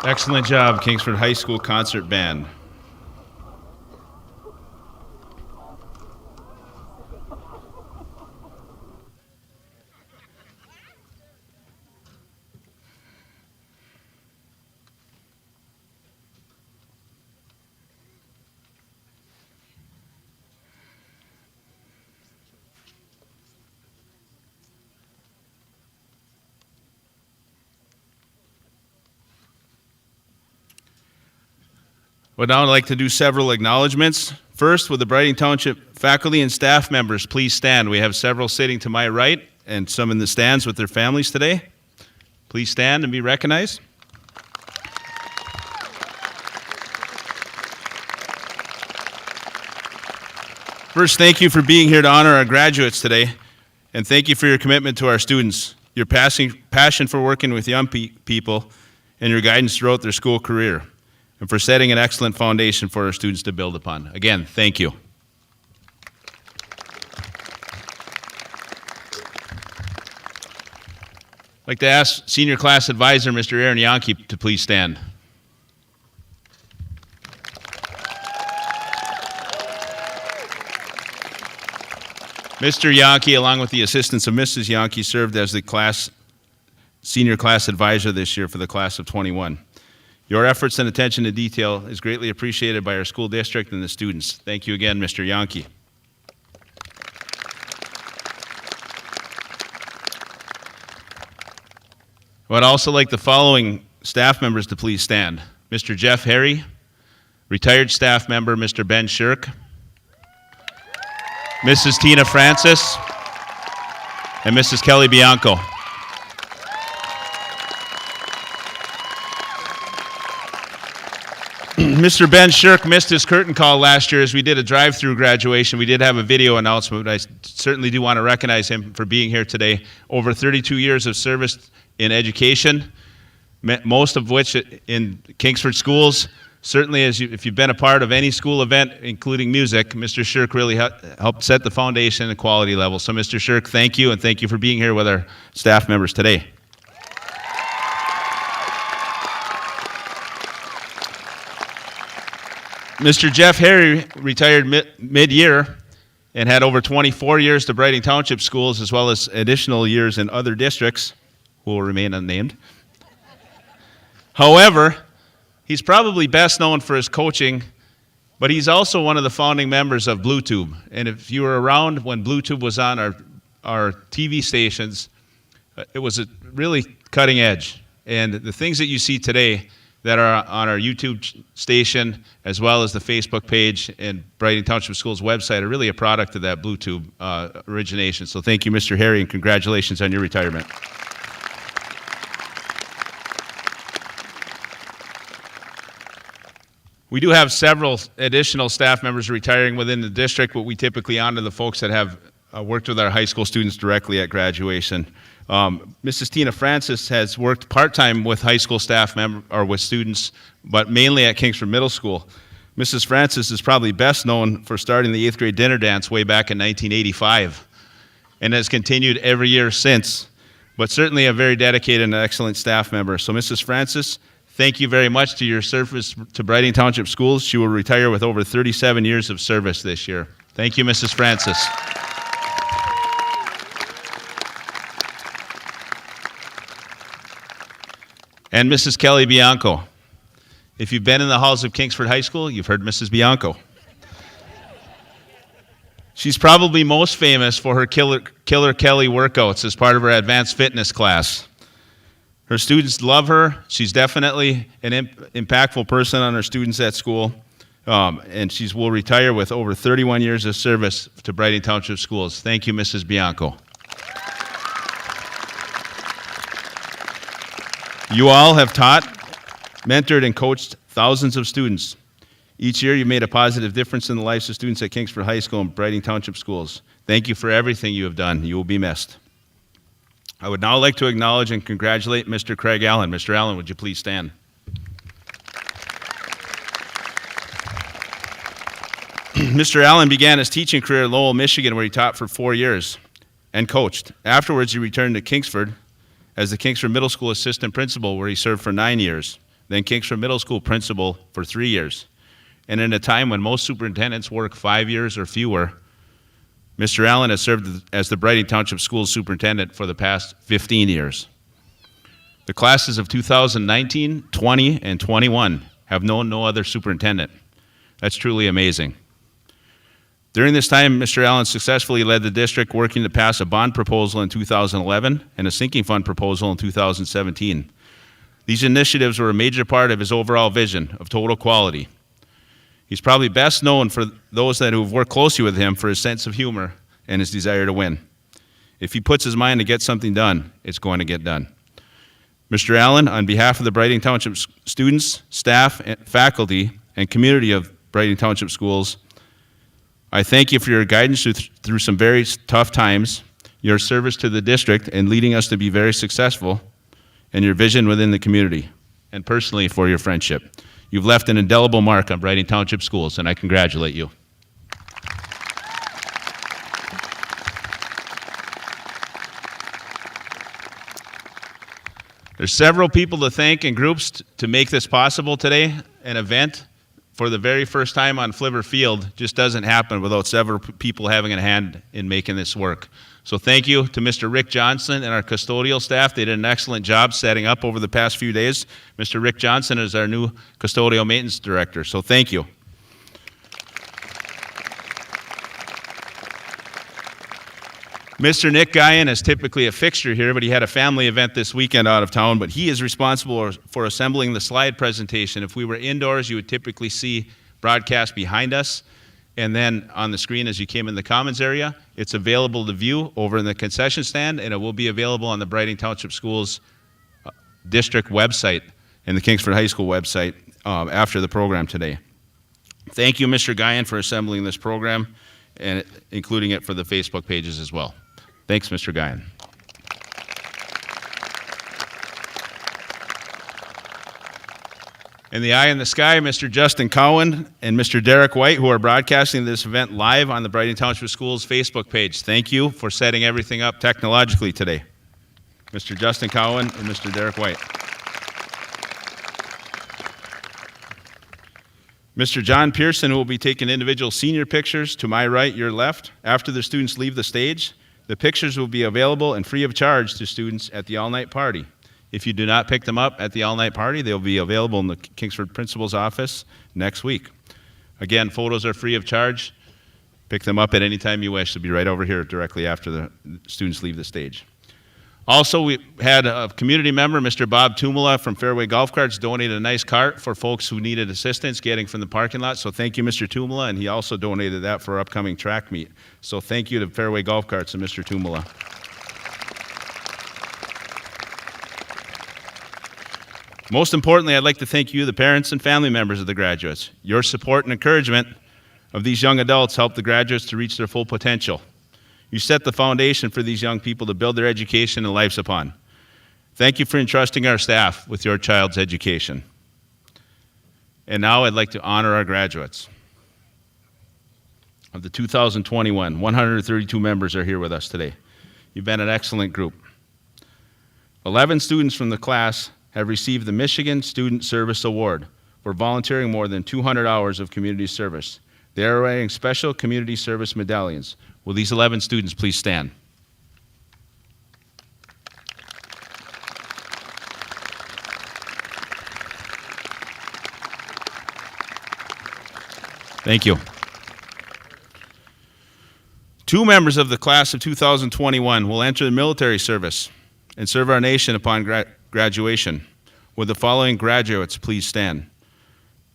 Excellent job, Kingsford High School Concert Band. Would now like to do several acknowledgments. First, with the Brighton Township faculty and staff members, please stand. We have several sitting to my right and some in the stands with their families today. Please stand and be recognized. First, thank you for being here to honor our graduates today, and thank you for your commitment to our students, your passion for working with young people, and your guidance throughout their school career, and for setting an excellent foundation for our students to build upon. Again, thank you. I'd like to ask Senior Class Advisor, Mr. Aaron Yankee, to please stand. Mr. Yankee, along with the assistance of Mrs. Yankee, served as the Senior Class Advisor this year for the class of 21. Your efforts and attention to detail is greatly appreciated by our school district and the students. Thank you again, Mr. Yankee. I would also like the following staff members to please stand. Mr. Jeff Harry, retired staff member Mr. Ben Shirk, Mrs. Tina Francis, and Mrs. Kelly Bianco. Mr. Ben Shirk missed his curtain call last year as we did a drive-through graduation. We did have a video announcement, but I certainly do want to recognize him for being here today. Over 32 years of service in education, most of which in Kingsford schools. Certainly, if you've been a part of any school event, including music, Mr. Shirk really helped set the foundation and quality level. So, Mr. Shirk, thank you, and thank you for being here with our staff members today. Mr. Jeff Harry retired mid-year and had over 24 years to Brighton Township schools, as well as additional years in other districts, who will remain unnamed. However, he's probably best known for his coaching, but he's also one of the founding members of BlueTube. And if you were around when BlueTube was on our TV stations, it was really cutting edge. And the things that you see today that are on our YouTube station, as well as the Facebook page and Brighton Township Schools website, are really a product of that BlueTube origination. So thank you, Mr. Harry, and congratulations on your retirement. We do have several additional staff members retiring within the district, but we typically honor the folks that have worked with our high school students directly at graduation. Mrs. Tina Francis has worked part-time with high school staff or with students, but mainly at Kingsford Middle School. Mrs. Francis is probably best known for starting the 8th grade dinner dance way back in 1985 and has continued every year since, but certainly a very dedicated and excellent staff member. So Mrs. Francis, thank you very much to your service to Brighton Township Schools. She will retire with over 37 years of service this year. Thank you, Mrs. Francis. And Mrs. Kelly Bianco. If you've been in the halls of Kingsford High School, you've heard Mrs. Bianco. She's probably most famous for her Killer Kelly workouts as part of her advanced fitness class. Her students love her. She's definitely an impactful person on her students at school. And she will retire with over 31 years of service to Brighton Township Schools. Thank you, Mrs. Bianco. You all have taught, mentored, and coached thousands of students. Each year, you made a positive difference in the lives of students at Kingsford High School and Brighton Township Schools. Thank you for everything you have done. You will be missed. I would now like to acknowledge and congratulate Mr. Craig Allen. Mr. Allen, would you please stand? Mr. Allen began his teaching career at Lowell, Michigan, where he taught for 4 years and coached. Afterwards, he returned to Kingsford as the Kingsford Middle School assistant principal, where he served for 9 years, then Kingsford Middle School principal for 3 years. And in a time when most superintendents work 5 years or fewer, Mr. Allen has served as the Brighton Township Schools superintendent for the past 15 years. The classes of 2019, 20, and 21 have known no other superintendent. That's truly amazing. During this time, Mr. Allen successfully led the district, working to pass a bond proposal in 2011 and a sinking fund proposal in 2017. These initiatives were a major part of his overall vision of total quality. He's probably best known for those that have worked closely with him for his sense of humor and his desire to win. If he puts his mind to get something done, it's going to get done. Mr. Allen, on behalf of the Brighton Township students, staff, faculty, and community of Brighton Township Schools, I thank you for your guidance through some very tough times, your service to the district and leading us to be very successful, and your vision within the community, and personally for your friendship. You've left an indelible mark on Brighton Township Schools, and I congratulate you. There's several people to thank and groups to make this possible today. An event for the very first time on Fliver Field just doesn't happen without several people having a hand in making this work. So thank you to Mr. Rick Johnson and our custodial staff. They did an excellent job setting up over the past few days. Mr. Rick Johnson is our new custodial maintenance director, so thank you. Mr. Nick Guyan is typically a fixture here, but he had a family event this weekend out of town, but he is responsible for assembling the slide presentation. If we were indoors, you would typically see broadcast behind us, and then on the screen as you came in the commons area. It's available to view over in the concession stand, and it will be available on the Brighton Township Schools district website and the Kingsford High School website after the program today. Thank you, Mr. Guyan, for assembling this program and including it for the Facebook pages as well. Thanks, Mr. Guyan. In the eye in the sky, Mr. Justin Cowan and Mr. Derek White, who are broadcasting this event live on the Brighton Township Schools Facebook page. Thank you for setting everything up technologically today. Mr. Justin Cowan and Mr. Derek White. Mr. John Pearson, who will be taking individual senior pictures to my right, your left. After the students leave the stage, the pictures will be available and free of charge to students at the all-night party. If you do not pick them up at the all-night party, they'll be available in the Kingsford Principal's office next week. Again, photos are free of charge. Pick them up at any time you wish. They'll be right over here directly after the students leave the stage. Also, we had a community member, Mr. Bob Tumala from Fairway Golf Carts, donated a nice cart for folks who needed assistance getting from the parking lot. So thank you, Mr. Tumala, and he also donated that for our upcoming track meet. So thank you to Fairway Golf Carts and Mr. Tumala. Most importantly, I'd like to thank you, the parents and family members of the graduates. Your support and encouragement of these young adults help the graduates to reach their full potential. You set the foundation for these young people to build their education and lives upon. Thank you for entrusting our staff with your child's education. And now I'd like to honor our graduates. Of the 2021, 132 members are here with us today. You've been an excellent group. 11 students from the class have received the Michigan Student Service Award for volunteering more than 200 hours of community service. They are wearing special community service medallions. Will these 11 students please stand? Thank you. 2 members of the class of 2021 will enter the military service and serve our nation upon Graduation. Would the following graduates please stand?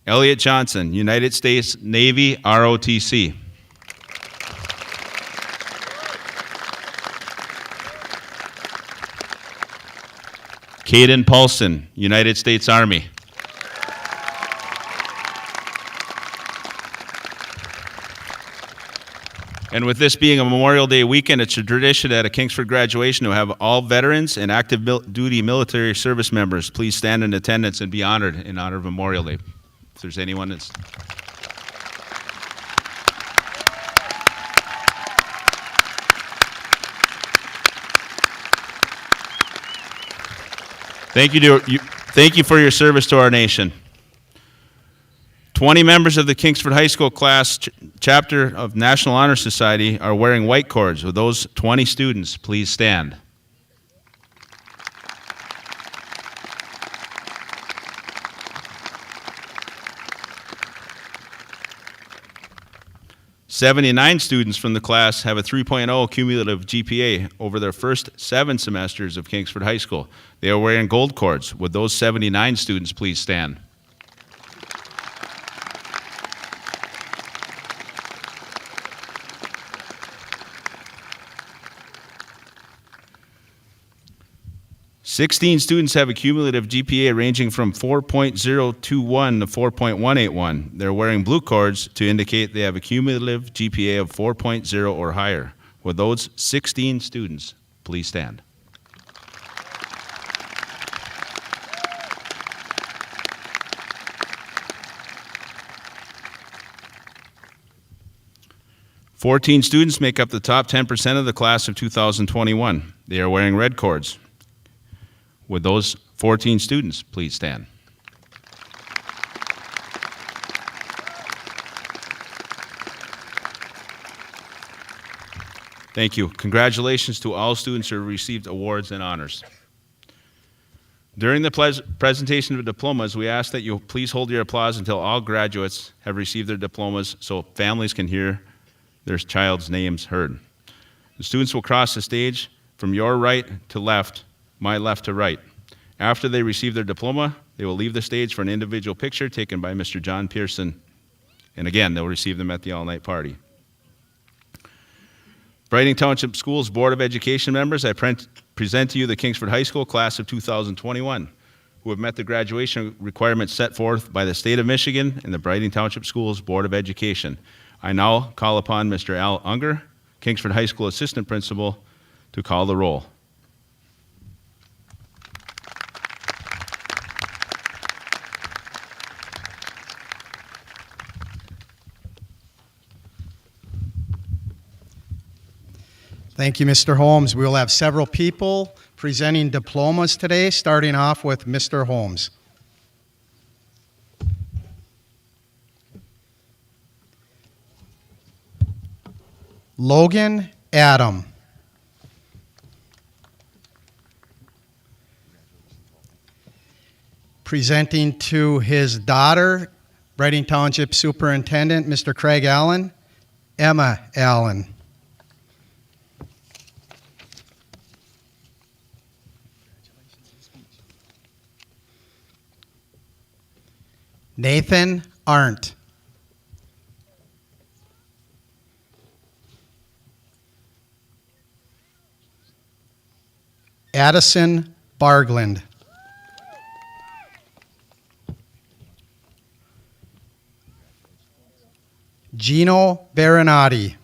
Elliot Johnson, United States Navy ROTC. Caden Paulson, United States Army. And with this being a Memorial Day weekend, it's a tradition at a Kingsford graduation to have all veterans and active duty military service members please stand in attendance and be honored in honor of Memorial Day. If there's anyone that's... Thank you for your service to our nation. 20 members of the Kingsford High School class chapter of National Honor Society are wearing white cords. Will those 20 students please stand? "79 students from the class have a 3.0 cumulative GPA over their first 7 semesters of Kingsford High School. They are wearing gold cords. Would those 79 students please stand? "16 students have a cumulative GPA ranging from 4.021 to 4.181. They're wearing blue cords to indicate they have a cumulative GPA of 4.0 or higher. Would those 16 students please stand? "14 students make up the top 10% of the class of 2021. They are wearing red cords. Would those 14 students please stand? Thank you. Congratulations to all students who received awards and honors. During the presentation of diplomas, we ask that you please hold your applause until all graduates have received their diplomas so families can hear their child's names heard. The students will cross the stage from your right to left, my left to right. After they receive their diploma, they will leave the stage for an individual picture taken by Mr. John Pearson. And again, they'll receive them at the all-night party. Brighton Township Schools Board of Education members, I present to you the Kingsford High School class of 2021, who have met the graduation requirements set forth by the state of Michigan and the Brighton Township Schools Board of Education. I now call upon Mr. Al Unger, Kingsford High School Assistant Principal, to call the roll.
Thank you, Mr. Holmes. We will have several people presenting diplomas today, starting off with Mr. Holmes. Logan Adam. Presenting to his daughter, Brighton Township Superintendent, Mr. Craig Allen, Emma Allen. Nathan Arndt. Addison Bargland. Gino Barinati.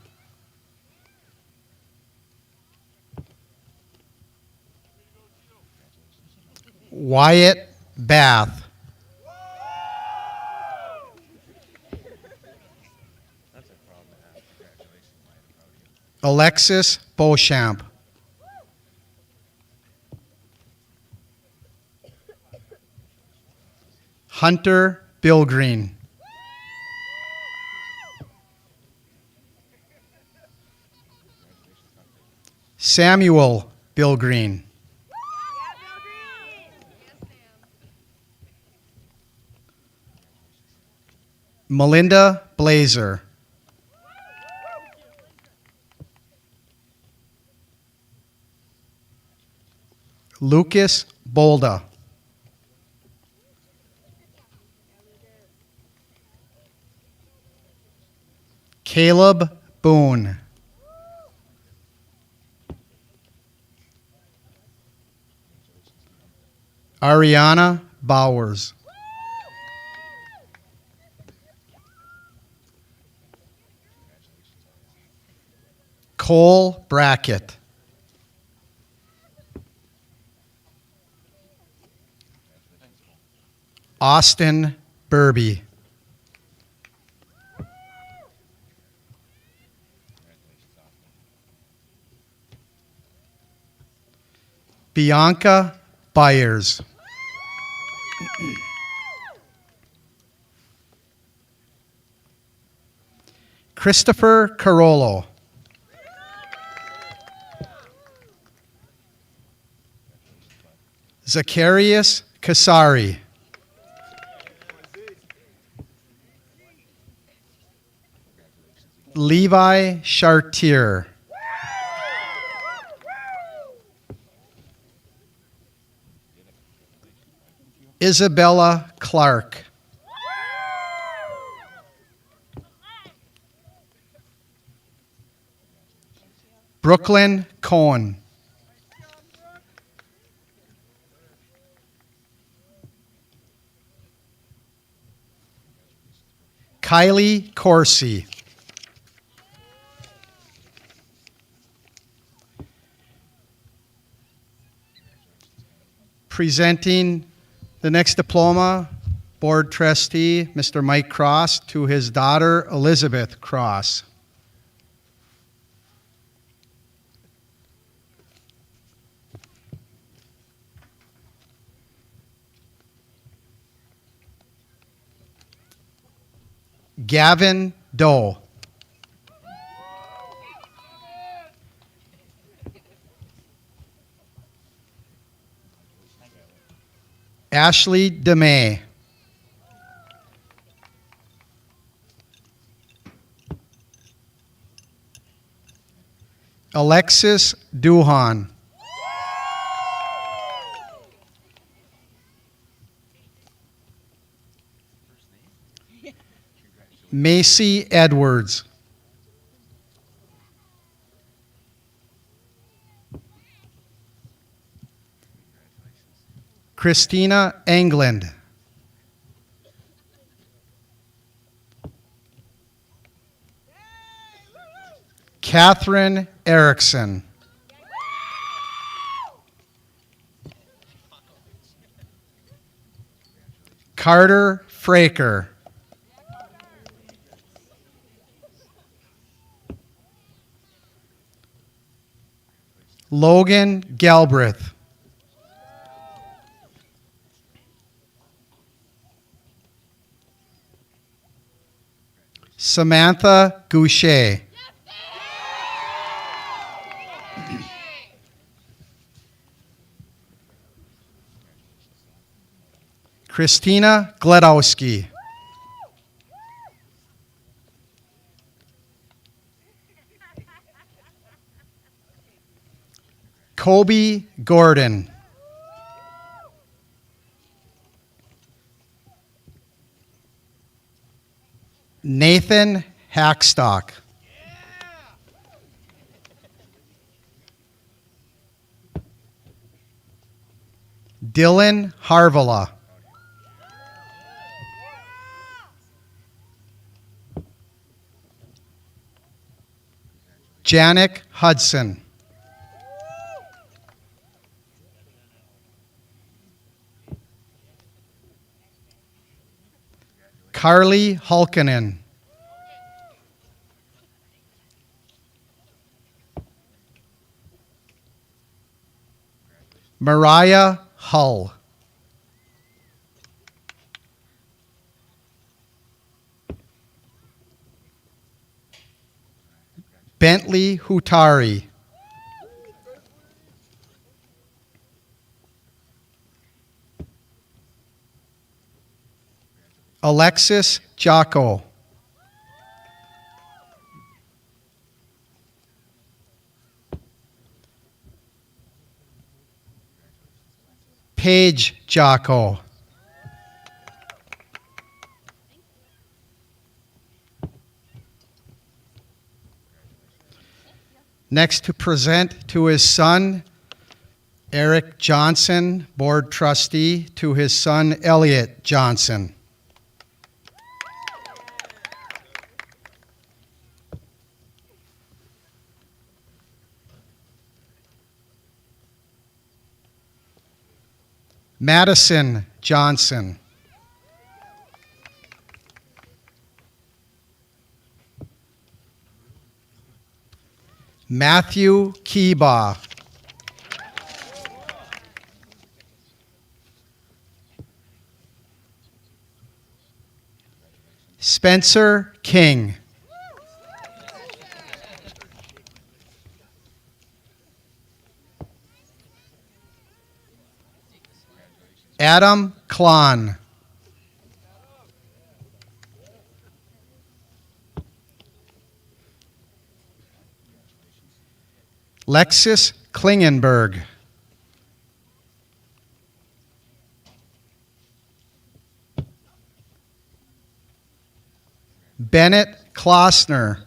Wyatt Bath. Alexis Beauchamp. Hunter Bilgreen. Samuel Bilgreen. Melinda Blazer. Lucas Bolda. Caleb Boone. Ariana Bowers. Cole Brackett. Austin Burby. Bianca Byers. Christopher Carollo. Zacharias Kasari. Levi Chartier. Isabella Clark. Brooklyn Cohen. Kylie Corsi. Presenting the next diploma, Board Trustee Mr. Mike Cross to his daughter Elizabeth Cross. Gavin Doe. Ashley DeMay. Alexis Duhan. Macy Edwards. Christina England. Catherine Erickson. Carter Fraker. Logan Galbraith. Samantha Goucher. Christina Gledowski. Kobe Gordon. Nathan Hackstock. Dylan Harvala. Janik Hudson. Carly Hulkinen. Mariah Hull. Bentley Hutari. Alexis Jocko. Paige Jocko. Next to present to his son, Eric Johnson, board trustee, to his son, Elliot Johnson. Madison Johnson. Matthew Keebaugh. Spencer King. Adam Klon. Lexis Klingenberg. Bennett Klossner.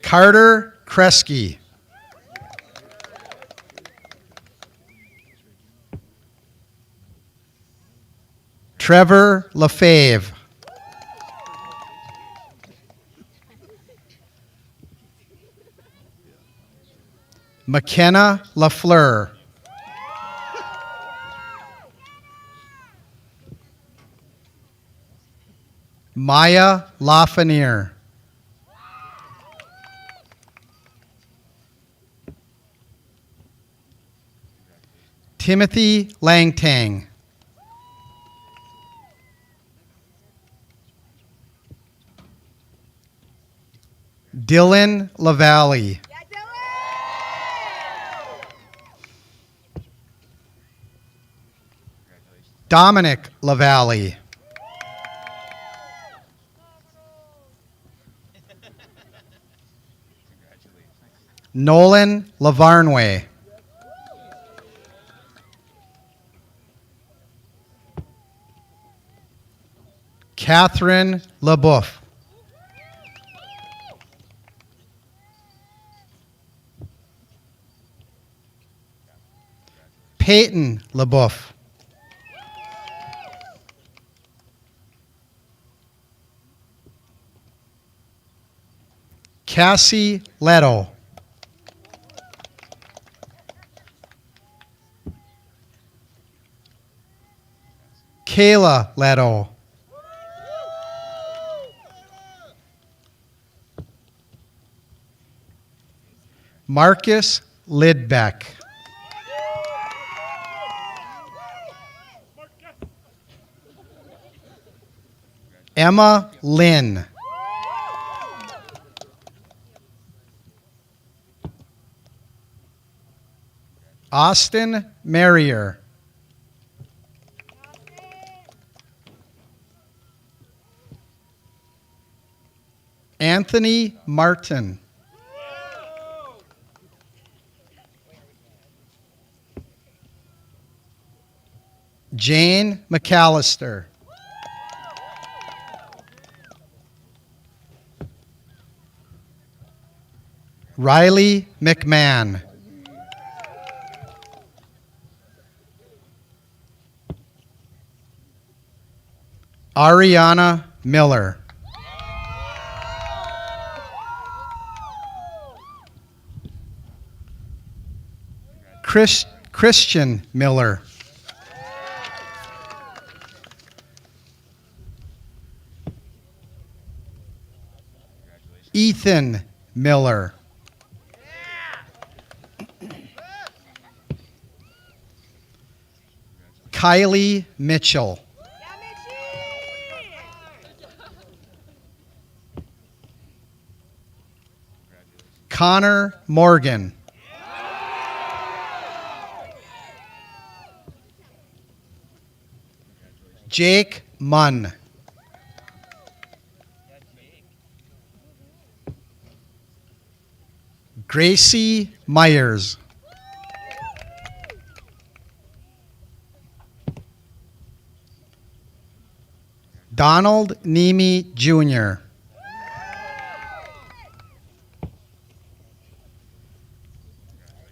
Carter Kresge. Trevor Lefebvre. McKenna Lafleur. Maya Lafreniere. Timothy Langtang. Dylan LaValle. Dominic LaValle. Nolan Lavarnway. Catherine LaBeouf. Peyton LaBeouf. Cassie Leto. Kayla Leto. Marcus Lidbeck. Emma Lynn. Austin Marrier. Anthony Martin. Jane McAllister. Riley McMahon. Ariana Miller. Christian Miller. Ethan Miller. Kylie Mitchell. Connor Morgan. Jake Munn. Gracie Myers. Donald Nemi Jr.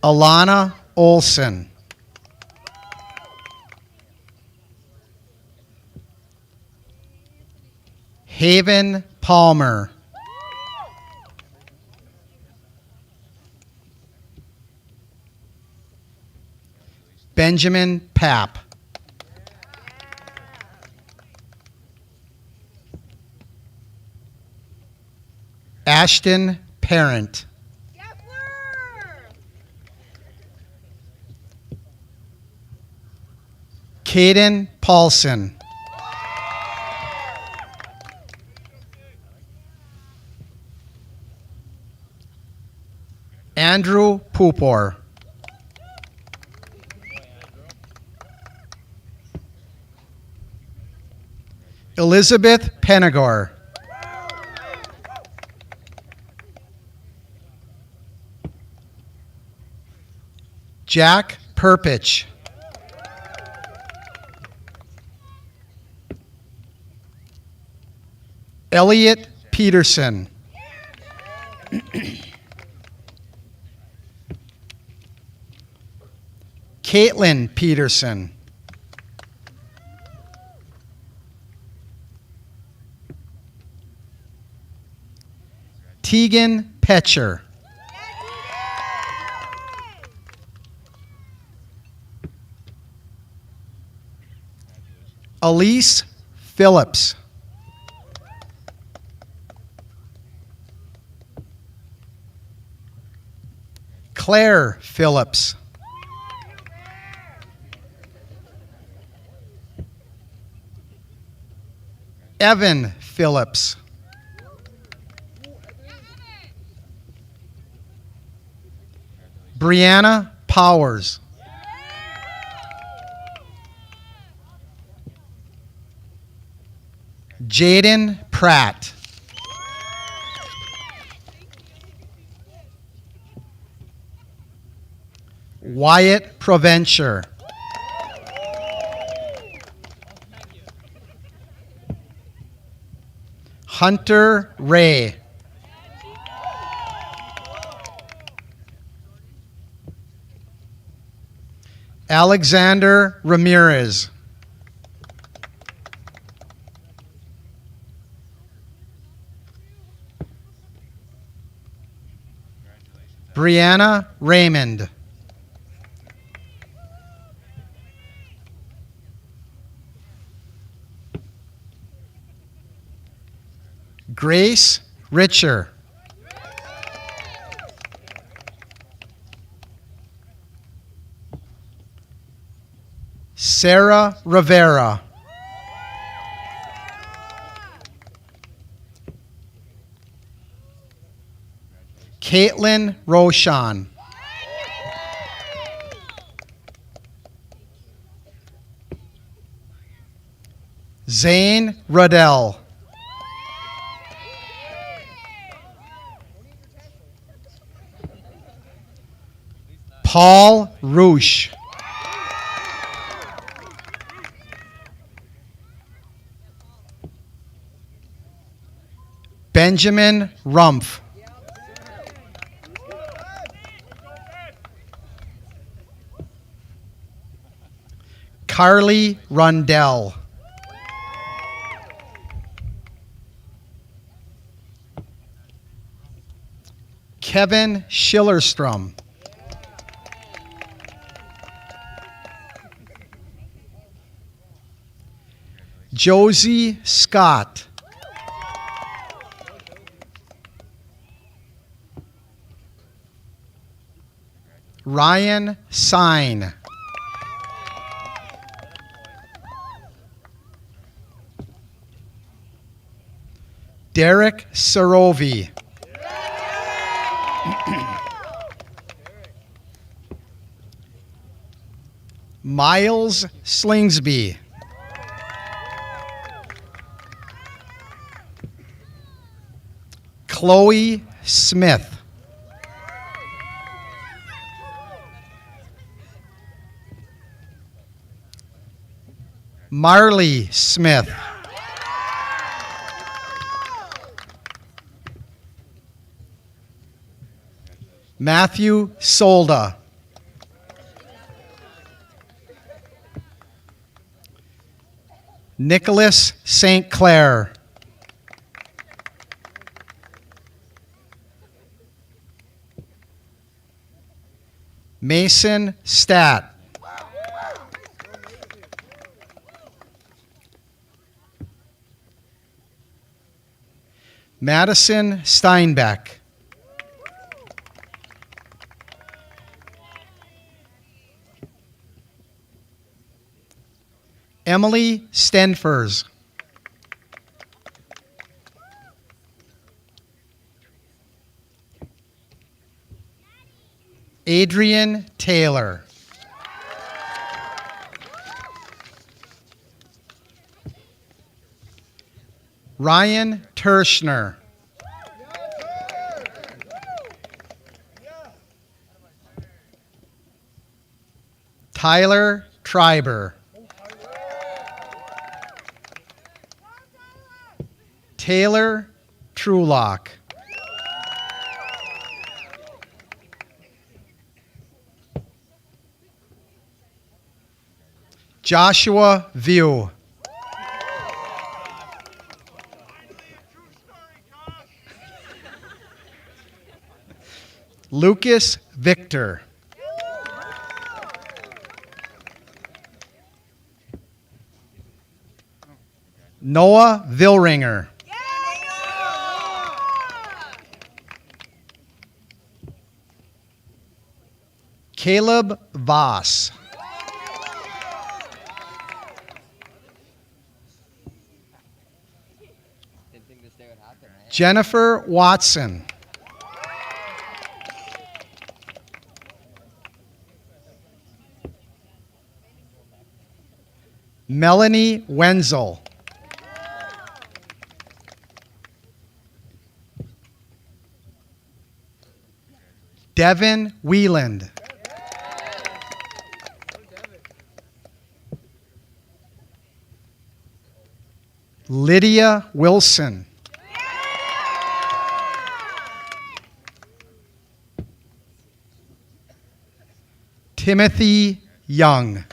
Alana Olson. Haven Palmer. Benjamin Papp. Ashton Parent. Caden Paulson. Andrew Pupor. Elizabeth Penagor. Jack Perpich. Elliot Peterson. Caitlin Peterson. Tegan Petcher. Elise Phillips. Claire Phillips. Evan Phillips. Brianna Powers. Jaden Pratt. Wyatt Provencher. Hunter Ray. Alexander Ramirez. Brianna Raymond. Grace Richer. Sarah Rivera. Caitlin Roshan. Zane Ruddell. Paul Roosh. Benjamin Rumpf. Carly Rundell. Kevin Schillerstrom. Josie Scott. Ryan Sine. Derek Sarovi. Miles Slingsby. Chloe Smith. Marley Smith. Matthew Solda. Nicholas St. Clair. Mason Stat. Madison Steinbeck. Emily Stenfers. Adrian Taylor. Ryan Terschner. Tyler Triber. Taylor Trulock. Joshua View. Lucas Victor. Noah Vilringer. Caleb Voss. Jennifer Watson. Melanie Wenzel. Devin Wieland. Lydia Wilson. Timothy Young.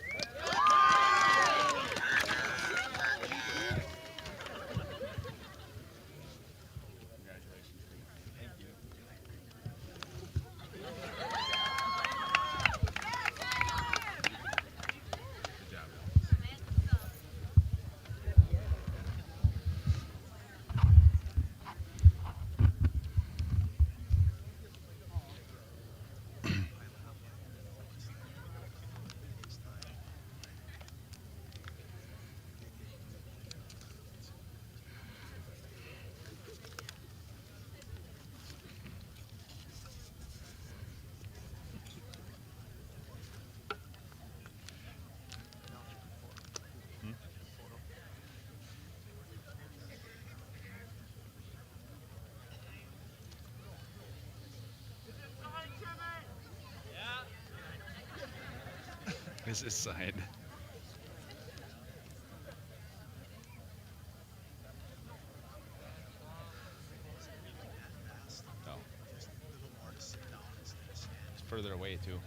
This is side. No. It's further away too.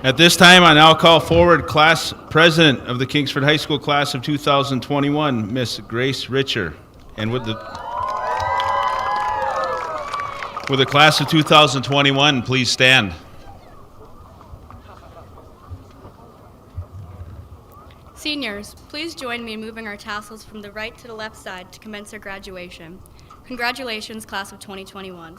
At this time, I now call forward Class President of the Kingsford High School Class of 2021, Miss Grace Richer. And with the Class of 2021, please stand.
Seniors, please join me in moving our tassels from the right to the left side to commence our graduation. Congratulations, Class of 2021.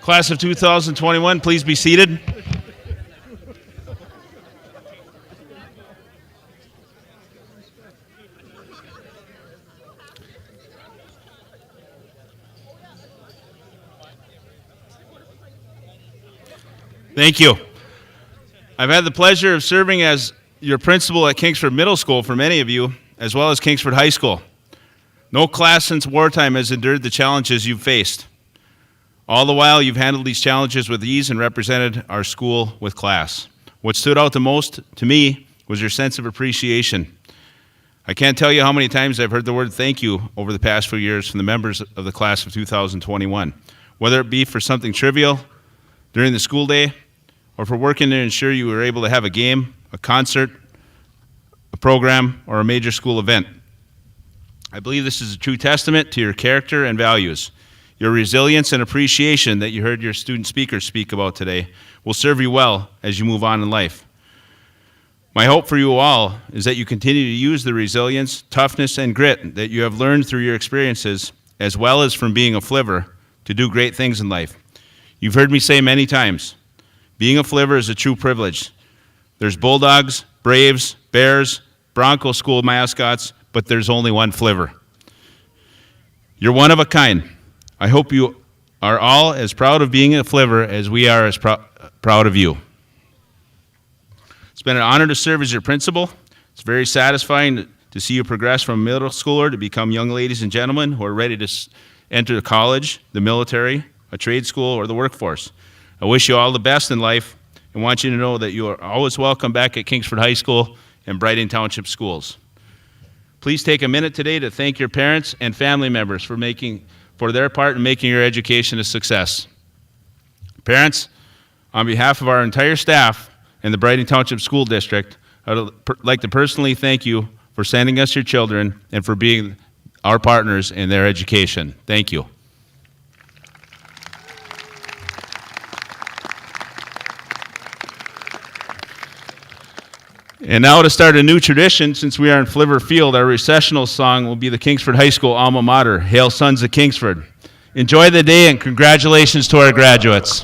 Class of 2021, please be seated. Thank you. I've had the pleasure of serving as your principal at Kingsford Middle School for many of you, as well as Kingsford High School. No class since wartime has endured the challenges you've faced. All the while, you've handled these challenges with ease and represented our school with class. What stood out the most to me was your sense of appreciation. I can't tell you how many times I've heard the word thank you over the past few years from the members of the class of 2021, whether it be for something trivial during the school day or for working to ensure you were able to have a game, a concert, a program, or a major school event. I believe this is a true testament to your character and values. Your resilience and appreciation that you heard your student speakers speak about today will serve you well as you move on in life. My hope for you all is that you continue to use the resilience, toughness, and grit that you have learned through your experiences, as well as from being a Flivver, to do great things in life. You've heard me say many times, being a Flivver is a true privilege. There's Bulldogs, Braves, Bears, Bronco school mascots, but there's only one Flivver. You're one of a kind. I hope you are all as proud of being a Flivver as we are as proud of you. It's been an honor to serve as your principal. It's very satisfying to see you progress from middle schooler to become young ladies and gentlemen who are ready to enter college, the military, a trade school, or the workforce. I wish you all the best in life and want you to know that you are always welcome back at Kingsford High School and Brighton Township Schools. Please take a minute today to thank your parents and family members for their part in making your education a success. Parents, on behalf of our entire staff and the Brighton Township School District, I would like to personally thank you for sending us your children and for being our partners in their education. Thank you. And now to start a new tradition, since we are in Flivver Field, our recessional song will be the Kingsford High School alma mater, Hail Sons of Kingsford. Enjoy the day and congratulations to our graduates.